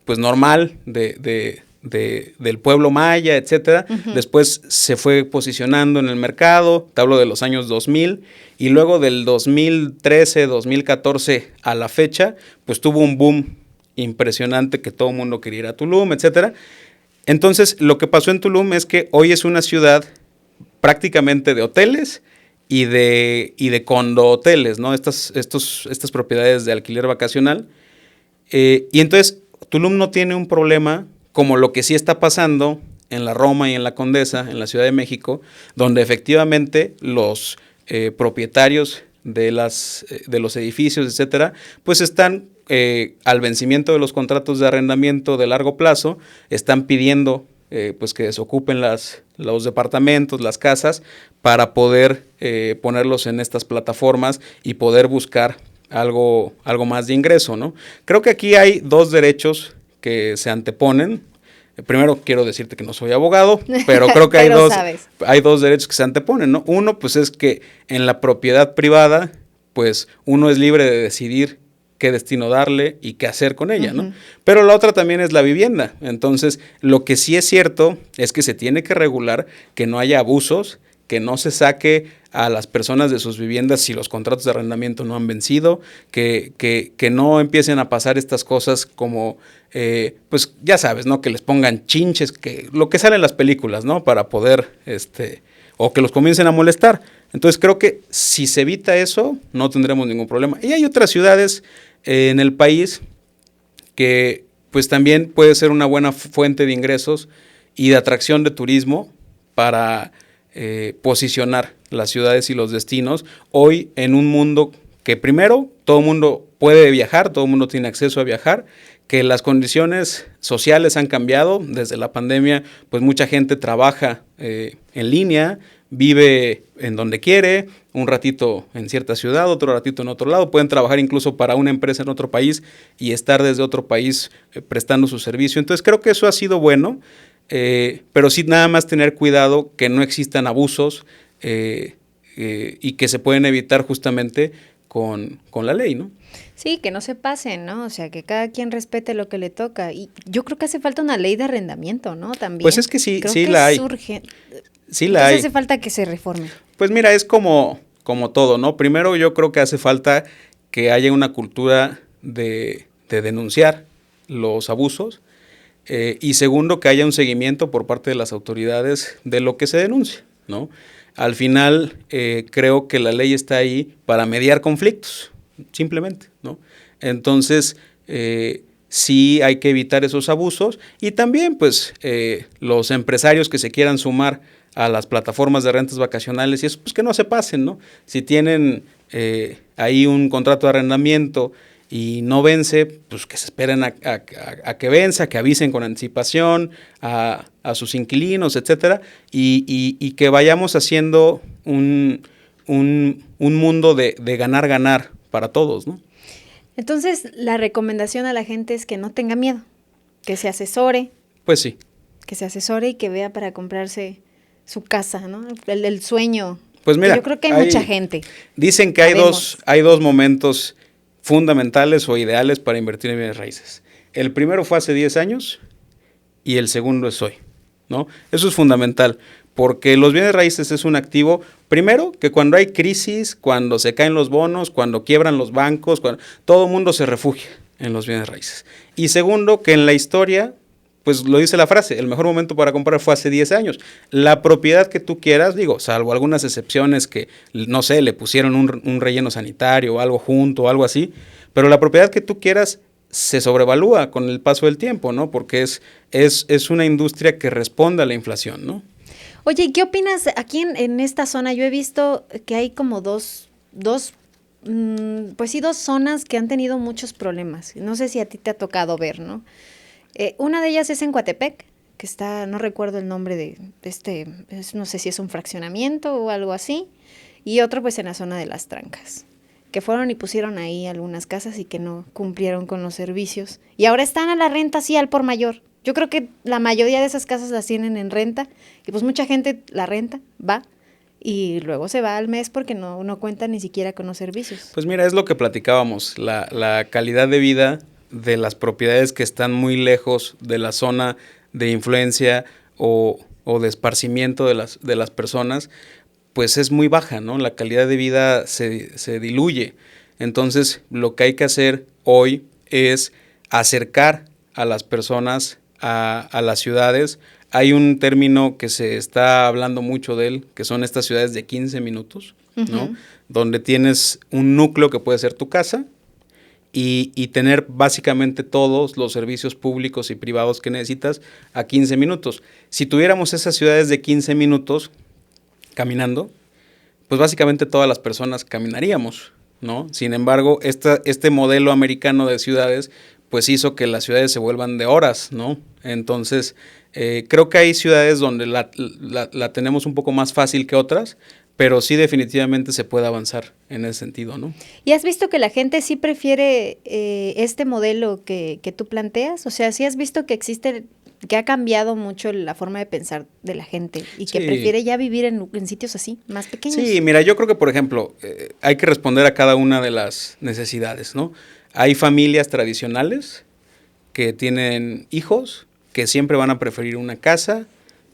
pues normal del pueblo maya, etcétera. Después se fue posicionando en el mercado, te hablo de los años 2000, y luego del 2013, 2014 a la fecha, pues tuvo un boom impresionante que todo el mundo quería ir a Tulum, etcétera. Entonces, lo que pasó en Tulum es que hoy es una ciudad prácticamente de hoteles y de condohoteles, ¿no? Estas propiedades de alquiler vacacional. Y entonces, Tulum no tiene un problema como lo que sí está pasando en la Roma y en la Condesa, en la Ciudad de México, donde efectivamente los propietarios de los edificios, etcétera, pues están al vencimiento de los contratos de arrendamiento de largo plazo, están pidiendo pues que desocupen los departamentos, las casas, para poder ponerlos en estas plataformas y poder buscar algo más de ingreso, ¿no? Creo que aquí hay dos derechos que se anteponen. Primero quiero decirte que no soy abogado, pero creo que hay dos derechos que se anteponen, ¿no? Uno, pues es que en la propiedad privada, pues uno es libre de decidir qué destino darle y qué hacer con ella, ¿no? Pero la otra también es la vivienda. Entonces, lo que sí es cierto es que se tiene que regular que no haya abusos, que no se saque a las personas de sus viviendas si los contratos de arrendamiento no han vencido, que no empiecen a pasar estas cosas como, pues ya sabes, ¿no? Que les pongan chinches, lo que sale en las películas, ¿no? Para poder, o que los comiencen a molestar. Entonces creo que si se evita eso, no tendremos ningún problema. Y hay otras ciudades en el país que pues también puede ser una buena fuente de ingresos y de atracción de turismo para posicionar las ciudades y los destinos hoy en un mundo que primero todo el mundo puede viajar, todo el mundo tiene acceso a viajar, que las condiciones sociales han cambiado desde la pandemia, pues mucha gente trabaja en línea, vive en donde quiere, un ratito en cierta ciudad, otro ratito en otro lado, pueden trabajar incluso para una empresa en otro país y estar desde otro país prestando su servicio. Entonces creo que eso ha sido bueno, pero sí nada más tener cuidado que no existan abusos y que se pueden evitar justamente con la ley, ¿no? Sí, que no se pasen, ¿no? O sea, que cada quien respete lo que le toca. Y yo creo que hace falta una ley de arrendamiento, ¿no? También. Pues es que sí, creo sí que la hay. Surge. Sí la Entonces hay. hace falta que se reforme. Pues mira, es como todo, ¿no? Primero yo creo que hace falta que haya una cultura de denunciar los abusos y segundo que haya un seguimiento por parte de las autoridades de lo que se denuncia, ¿no? Al final creo que la ley está ahí para mediar conflictos, simplemente, ¿no? Entonces sí hay que evitar esos abusos y también pues los empresarios que se quieran sumar a las plataformas de rentas vacacionales y eso, pues que no se pasen, ¿no? Si tienen ahí un contrato de arrendamiento y no vence, pues que se esperen a que venza, que avisen con anticipación a sus inquilinos, etcétera, y que vayamos haciendo un mundo de ganar para todos, ¿no? Entonces, la recomendación a la gente es que no tenga miedo, que se asesore. Pues sí. Que se asesore y que vea para comprarse su casa, ¿no? El sueño. Pues mira, yo creo que hay mucha gente. Dicen que hay dos momentos fundamentales o ideales para invertir en bienes raíces. El primero fue hace 10 años y el segundo es hoy, ¿no? Eso es fundamental, porque los bienes raíces es un activo, primero, que cuando hay crisis, cuando se caen los bonos, cuando quiebran los bancos, todo el mundo se refugia en los bienes raíces. Y segundo, que en la historia, pues lo dice la frase, el mejor momento para comprar fue hace 10 años. La propiedad que tú quieras, digo, salvo algunas excepciones que, no sé, le pusieron un relleno sanitario o algo junto o algo así, pero la propiedad que tú quieras se sobrevalúa con el paso del tiempo, ¿no? Porque es una industria que responde a la inflación, ¿no? Oye, ¿y qué opinas aquí en esta zona? Yo he visto que hay como dos zonas que han tenido muchos problemas. No sé si a ti te ha tocado ver, ¿no? Una de ellas es en Coatepec, que está, no recuerdo el nombre de no sé si es un fraccionamiento o algo así, y otro pues en la zona de Las Trancas, que fueron y pusieron ahí algunas casas y que no cumplieron con los servicios. Y ahora están a la renta así al por mayor. Yo creo que la mayoría de esas casas las tienen en renta y pues mucha gente la renta, va y luego se va al mes porque no cuenta ni siquiera con los servicios. Pues mira, es lo que platicábamos, la calidad de vida de las propiedades que están muy lejos de la zona de influencia o de esparcimiento de las personas, pues es muy baja, ¿no? La calidad de vida se diluye. Entonces, lo que hay que hacer hoy es acercar a las personas a las ciudades. Hay un término que se está hablando mucho de él, que son estas ciudades de 15 minutos, ¿no? Uh-huh. Donde tienes un núcleo que puede ser tu casa y tener básicamente todos los servicios públicos y privados que necesitas a 15 minutos. Si tuviéramos esas ciudades de 15 minutos caminando, pues básicamente todas las personas caminaríamos, ¿no? Sin embargo, este modelo americano de ciudades pues hizo que las ciudades se vuelvan de horas, ¿no? Entonces, creo que hay ciudades donde la tenemos un poco más fácil que otras, pero sí definitivamente se puede avanzar en ese sentido, ¿no? ¿Y has visto que la gente sí prefiere este modelo que tú planteas? O sea, ¿sí has visto que existe, que ha cambiado mucho la forma de pensar de la gente y que prefiere ya vivir en sitios así, más pequeños? Sí, mira, yo creo que, por ejemplo, hay que responder a cada una de las necesidades, ¿no? Hay familias tradicionales que tienen hijos que siempre van a preferir una casa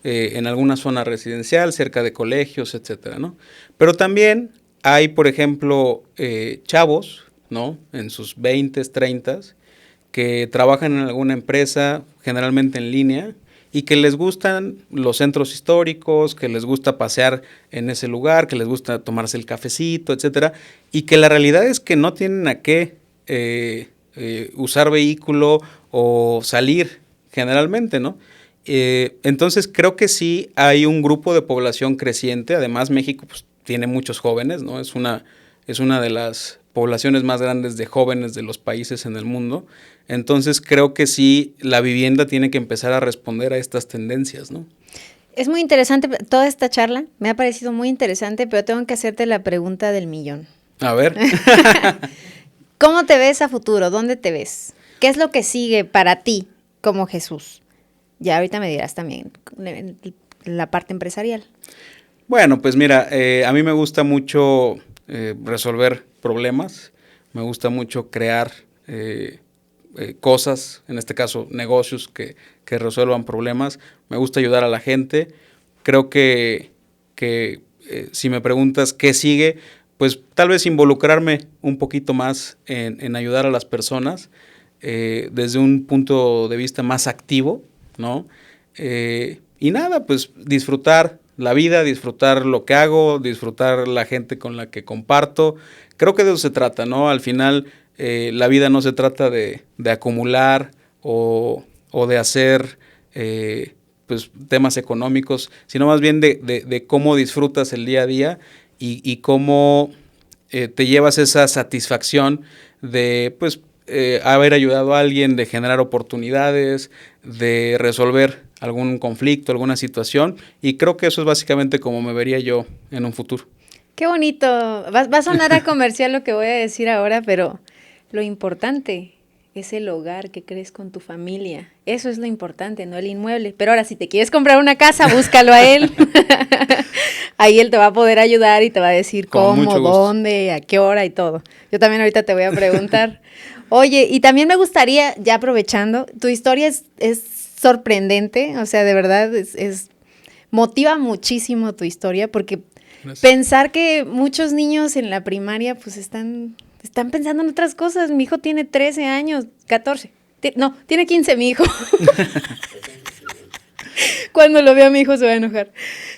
en alguna zona residencial, cerca de colegios, etcétera, ¿no? Pero también hay, por ejemplo, chavos, ¿no? En sus 20s, 30s, que trabajan en alguna empresa, generalmente en línea, y que les gustan los centros históricos, que les gusta pasear en ese lugar, que les gusta tomarse el cafecito, etcétera, y que la realidad es que no tienen a qué usar vehículo o salir generalmente, ¿no? Entonces creo que sí hay un grupo de población creciente. Además, México pues, tiene muchos jóvenes, ¿no? Es una de las poblaciones más grandes de jóvenes de los países en el mundo. Entonces creo que sí, la vivienda tiene que empezar a responder a estas tendencias, ¿no? Es muy interesante, toda esta charla me ha parecido muy interesante, pero tengo que hacerte la pregunta del millón. A ver. ¿Cómo te ves a futuro? ¿Dónde te ves? ¿Qué es lo que sigue para ti como Jesús? Ya ahorita me dirás también la parte empresarial. Bueno, pues mira, a mí me gusta mucho resolver problemas, me gusta mucho crear cosas, en este caso negocios que resuelvan problemas, me gusta ayudar a la gente. Creo que si me preguntas qué sigue, pues tal vez involucrarme un poquito más en ayudar a las personas desde un punto de vista más activo, ¿no? Y nada, pues disfrutar la vida, disfrutar lo que hago, disfrutar la gente con la que comparto. Creo que de eso se trata, ¿no? Al final, la vida no se trata de acumular o de hacer pues, temas económicos, sino más bien de cómo disfrutas el día a día y cómo te llevas esa satisfacción de pues haber ayudado a alguien, de generar oportunidades, de resolver algún conflicto, alguna situación, y creo que eso es básicamente como me vería yo en un futuro. Qué bonito. Va a sonar a comercial lo que voy a decir ahora, pero lo importante es el hogar que crees con tu familia. Eso es lo importante, no el inmueble. Pero ahora, si te quieres comprar una casa, búscalo a él. Ahí él te va a poder ayudar y te va a decir cómo, dónde, a qué hora y todo. Yo también ahorita te voy a preguntar. Oye, y también me gustaría, ya aprovechando, tu historia es sorprendente, o sea, de verdad, motiva muchísimo tu historia, porque pensar que muchos niños en la primaria, pues están pensando en otras cosas. Mi hijo tiene 13 años, 14, tiene 15 mi hijo. Cuando lo vea mi hijo se va a enojar.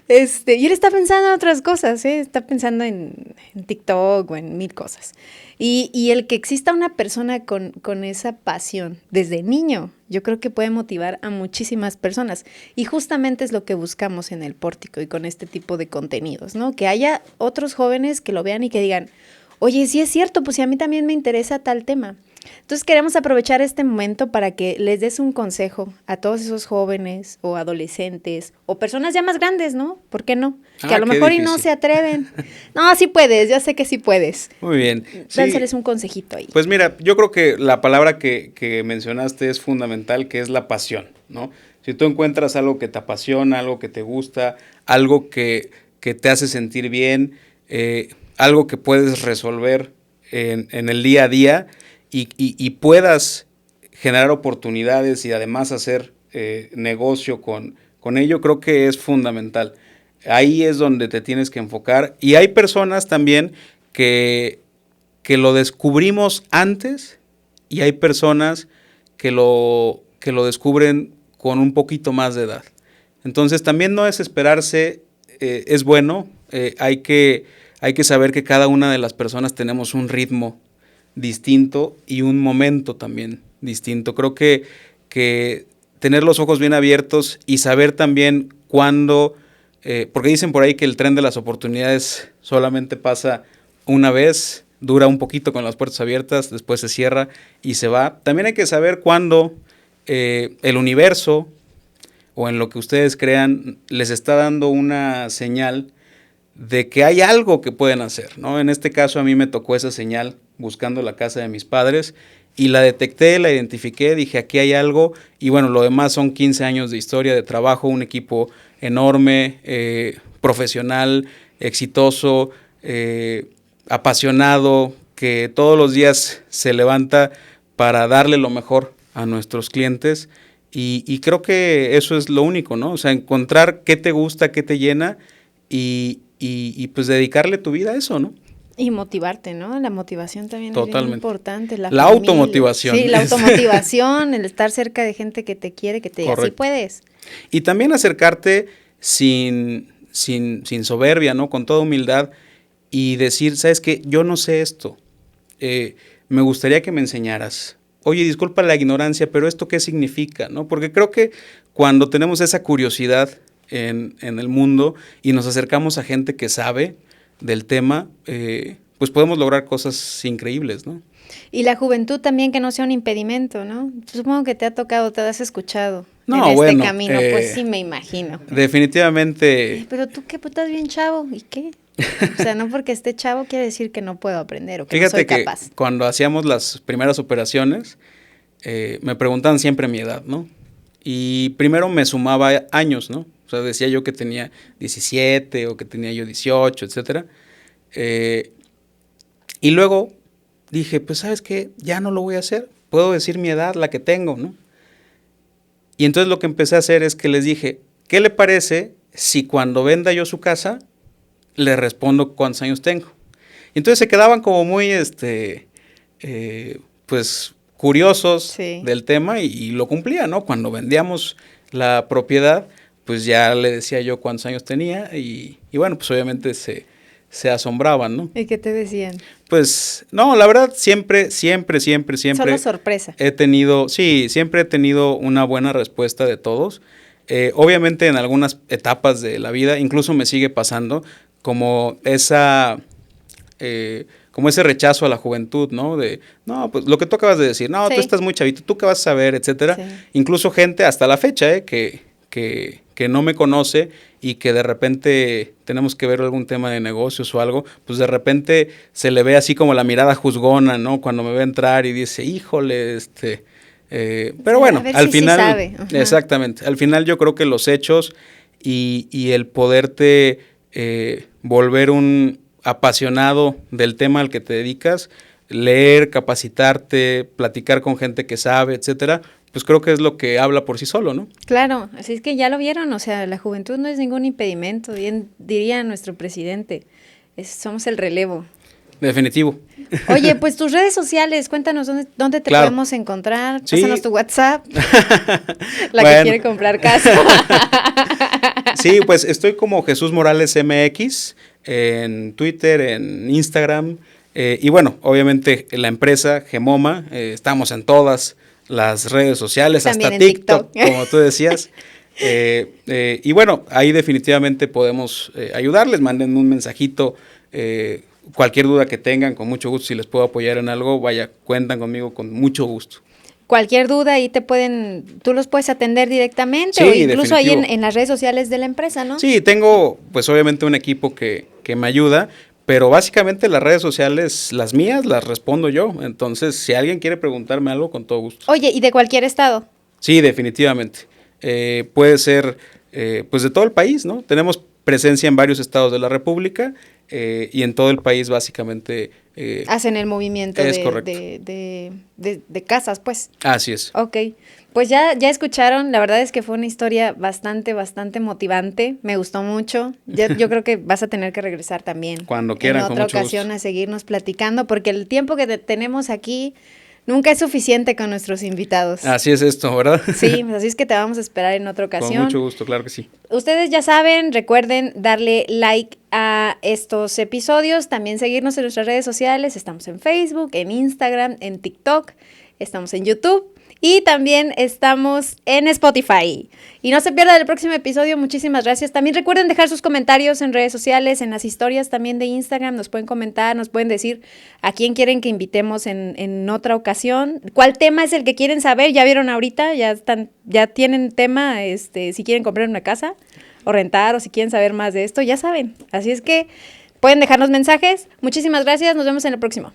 Y él está pensando en otras cosas, está pensando en TikTok o en 1000 cosas. Y el que exista una persona con esa pasión desde niño, yo creo que puede motivar a muchísimas personas. Y justamente es lo que buscamos en el Pórtico y con este tipo de contenidos, ¿no? Que haya otros jóvenes que lo vean y que digan, oye, sí es cierto, pues si a mí también me interesa tal tema. Entonces queremos aprovechar este momento para que les des un consejo a todos esos jóvenes o adolescentes o personas ya más grandes, ¿no? ¿Por qué no? Que a lo mejor difícil. Y no se atreven. No, sí puedes, yo sé que sí puedes. Muy bien. Dánseles un consejito ahí. Pues mira, yo creo que la palabra que mencionaste es fundamental, que es la pasión, ¿no? Si tú encuentras algo que te apasiona, algo que te gusta, algo que te hace sentir bien, algo que puedes resolver en el día a día, y puedas generar oportunidades y además hacer negocio con ello, creo que es fundamental. Ahí es donde te tienes que enfocar. Y hay personas también que lo descubrimos antes y hay personas que lo descubren con un poquito más de edad. Entonces también no desesperarse, es bueno, hay que saber que cada una de las personas tenemos un ritmo distinto y un momento también distinto. Creo que tener los ojos bien abiertos y saber también cuándo, porque dicen por ahí que el tren de las oportunidades solamente pasa una vez, dura un poquito con las puertas abiertas, después se cierra y se va. También hay que saber cuándo el universo o en lo que ustedes crean les está dando una señal de que hay algo que pueden hacer, ¿no? En este caso a mí me tocó esa señal buscando la casa de mis padres y la detecté, la identifiqué, dije aquí hay algo y bueno, lo demás son 15 años de historia, de trabajo, un equipo enorme, profesional, exitoso, apasionado, que todos los días se levanta para darle lo mejor a nuestros clientes y creo que eso es lo único, ¿no? O sea, encontrar qué te gusta, qué te llena y pues dedicarle tu vida a eso, ¿no? Y motivarte, ¿no? La motivación también Totalmente. Es bien importante. La automotivación. Sí, la automotivación, el estar cerca de gente que te quiere, que te diga, sí puedes. Y también acercarte sin soberbia, ¿no? Con toda humildad y decir, ¿sabes qué? Yo no sé esto. Me gustaría que me enseñaras. oye, disculpa la ignorancia, pero ¿esto qué significa? ¿No? Porque creo que cuando tenemos esa curiosidad en el mundo y nos acercamos a gente que sabe del tema, pues podemos lograr cosas increíbles, ¿no? Y la juventud también, que no sea un impedimento, ¿no? Supongo que te ha tocado, te has escuchado No, en bueno, camino, pues sí me imagino. Definitivamente. Pero tú qué, pues estás bien chavo, ¿y qué? O sea, no porque esté chavo quiere decir que no puedo aprender o que Fíjate no soy que capaz. cuando hacíamos las primeras operaciones, me preguntaban siempre mi edad, ¿no? Y primero me sumaba años, ¿no? O sea, decía yo que tenía 17 o que tenía yo 18, etcétera. Y luego dije, pues, ¿sabes qué? Ya no lo voy a hacer. Puedo decir mi edad, la que tengo, ¿no? Y entonces lo que empecé a hacer es que les dije, ¿qué le parece si cuando venda yo su casa, le respondo cuántos años tengo? Y entonces se quedaban como muy, pues, curiosos Sí. del tema y lo cumplía, ¿no? Cuando vendíamos la propiedad, pues ya le decía yo cuántos años tenía y bueno, pues obviamente se asombraban, ¿no? ¿Y qué te decían? Pues, no, la verdad, siempre Solo sorpresa. siempre he tenido una buena respuesta de todos. Obviamente en algunas etapas de la vida, incluso me sigue pasando, como como ese rechazo a la juventud, ¿no? De, no, pues lo que tú acabas de decir, no, Sí. tú estás muy chavito, tú qué vas a saber, etcétera. Sí. Incluso gente hasta la fecha, que no me conoce y que de repente tenemos que ver algún tema de negocios o algo, pues de repente se le ve así como la mirada juzgona, ¿no? Cuando me ve entrar y dice, híjole, pero bueno, A ver al si sí final, sabe. Ajá. exactamente, al final yo creo que los hechos y el poderte volver un apasionado del tema al que te dedicas, leer, capacitarte, platicar con gente que sabe, etcétera, pues creo que es lo que habla por sí solo, ¿no? Claro, así es que ya lo vieron, o sea, la juventud no es ningún impedimento, bien diría nuestro presidente, somos el relevo. Definitivo. Oye, pues tus redes sociales, cuéntanos dónde te Claro. podemos encontrar, Sí. pásanos tu WhatsApp, la Bueno. que quiere comprar casa. Sí, pues estoy como Jesús Morales MX en Twitter, en Instagram, y bueno, obviamente la empresa Gemoma, estamos en todas las redes sociales, También hasta en TikTok, TikTok. como tú decías. Y bueno, ahí definitivamente podemos ayudarles, manden un mensajito, cualquier duda que tengan, con mucho gusto, si les puedo apoyar en algo, vaya, cuentan conmigo con mucho gusto. Cualquier duda ahí tú los puedes atender directamente Sí, o incluso ahí definitivo. en las redes sociales de la empresa, ¿no? Sí, tengo pues obviamente un equipo que me ayuda, pero básicamente las redes sociales, las mías, las respondo yo. Entonces, si alguien quiere preguntarme algo, con todo gusto. Oye, y de cualquier estado. Sí, definitivamente. Puede ser pues de todo el país, ¿no? Tenemos presencia en varios estados de la República y en todo el país básicamente. Hacen el movimiento es correcto. de casas, pues. Así es. Ok, pues ya escucharon, la verdad es que fue una historia bastante motivante, me gustó mucho, yo creo que vas a tener que regresar también. Cuando quieran, en con otra mucho ocasión gusto. a seguirnos platicando, porque el tiempo que tenemos aquí nunca es suficiente con nuestros invitados. Así es esto, ¿verdad? Sí, pues así es que te vamos a esperar en otra Con ocasión. mucho gusto, claro que sí. Ustedes ya saben, recuerden darle like a estos episodios, también seguirnos en nuestras redes sociales, estamos en Facebook, en Instagram, en TikTok, estamos en YouTube y también estamos en Spotify. Y no se pierdan el próximo episodio, muchísimas gracias. También recuerden dejar sus comentarios en redes sociales, en las historias también de Instagram, nos pueden comentar, nos pueden decir a quién quieren que invitemos en otra ocasión, cuál tema es el que quieren saber, ya vieron ahorita, ya tienen tema, si quieren comprar una casa o rentar o si quieren saber más de esto, ya saben. Así es que pueden dejarnos mensajes. Muchísimas gracias, nos vemos en el próximo.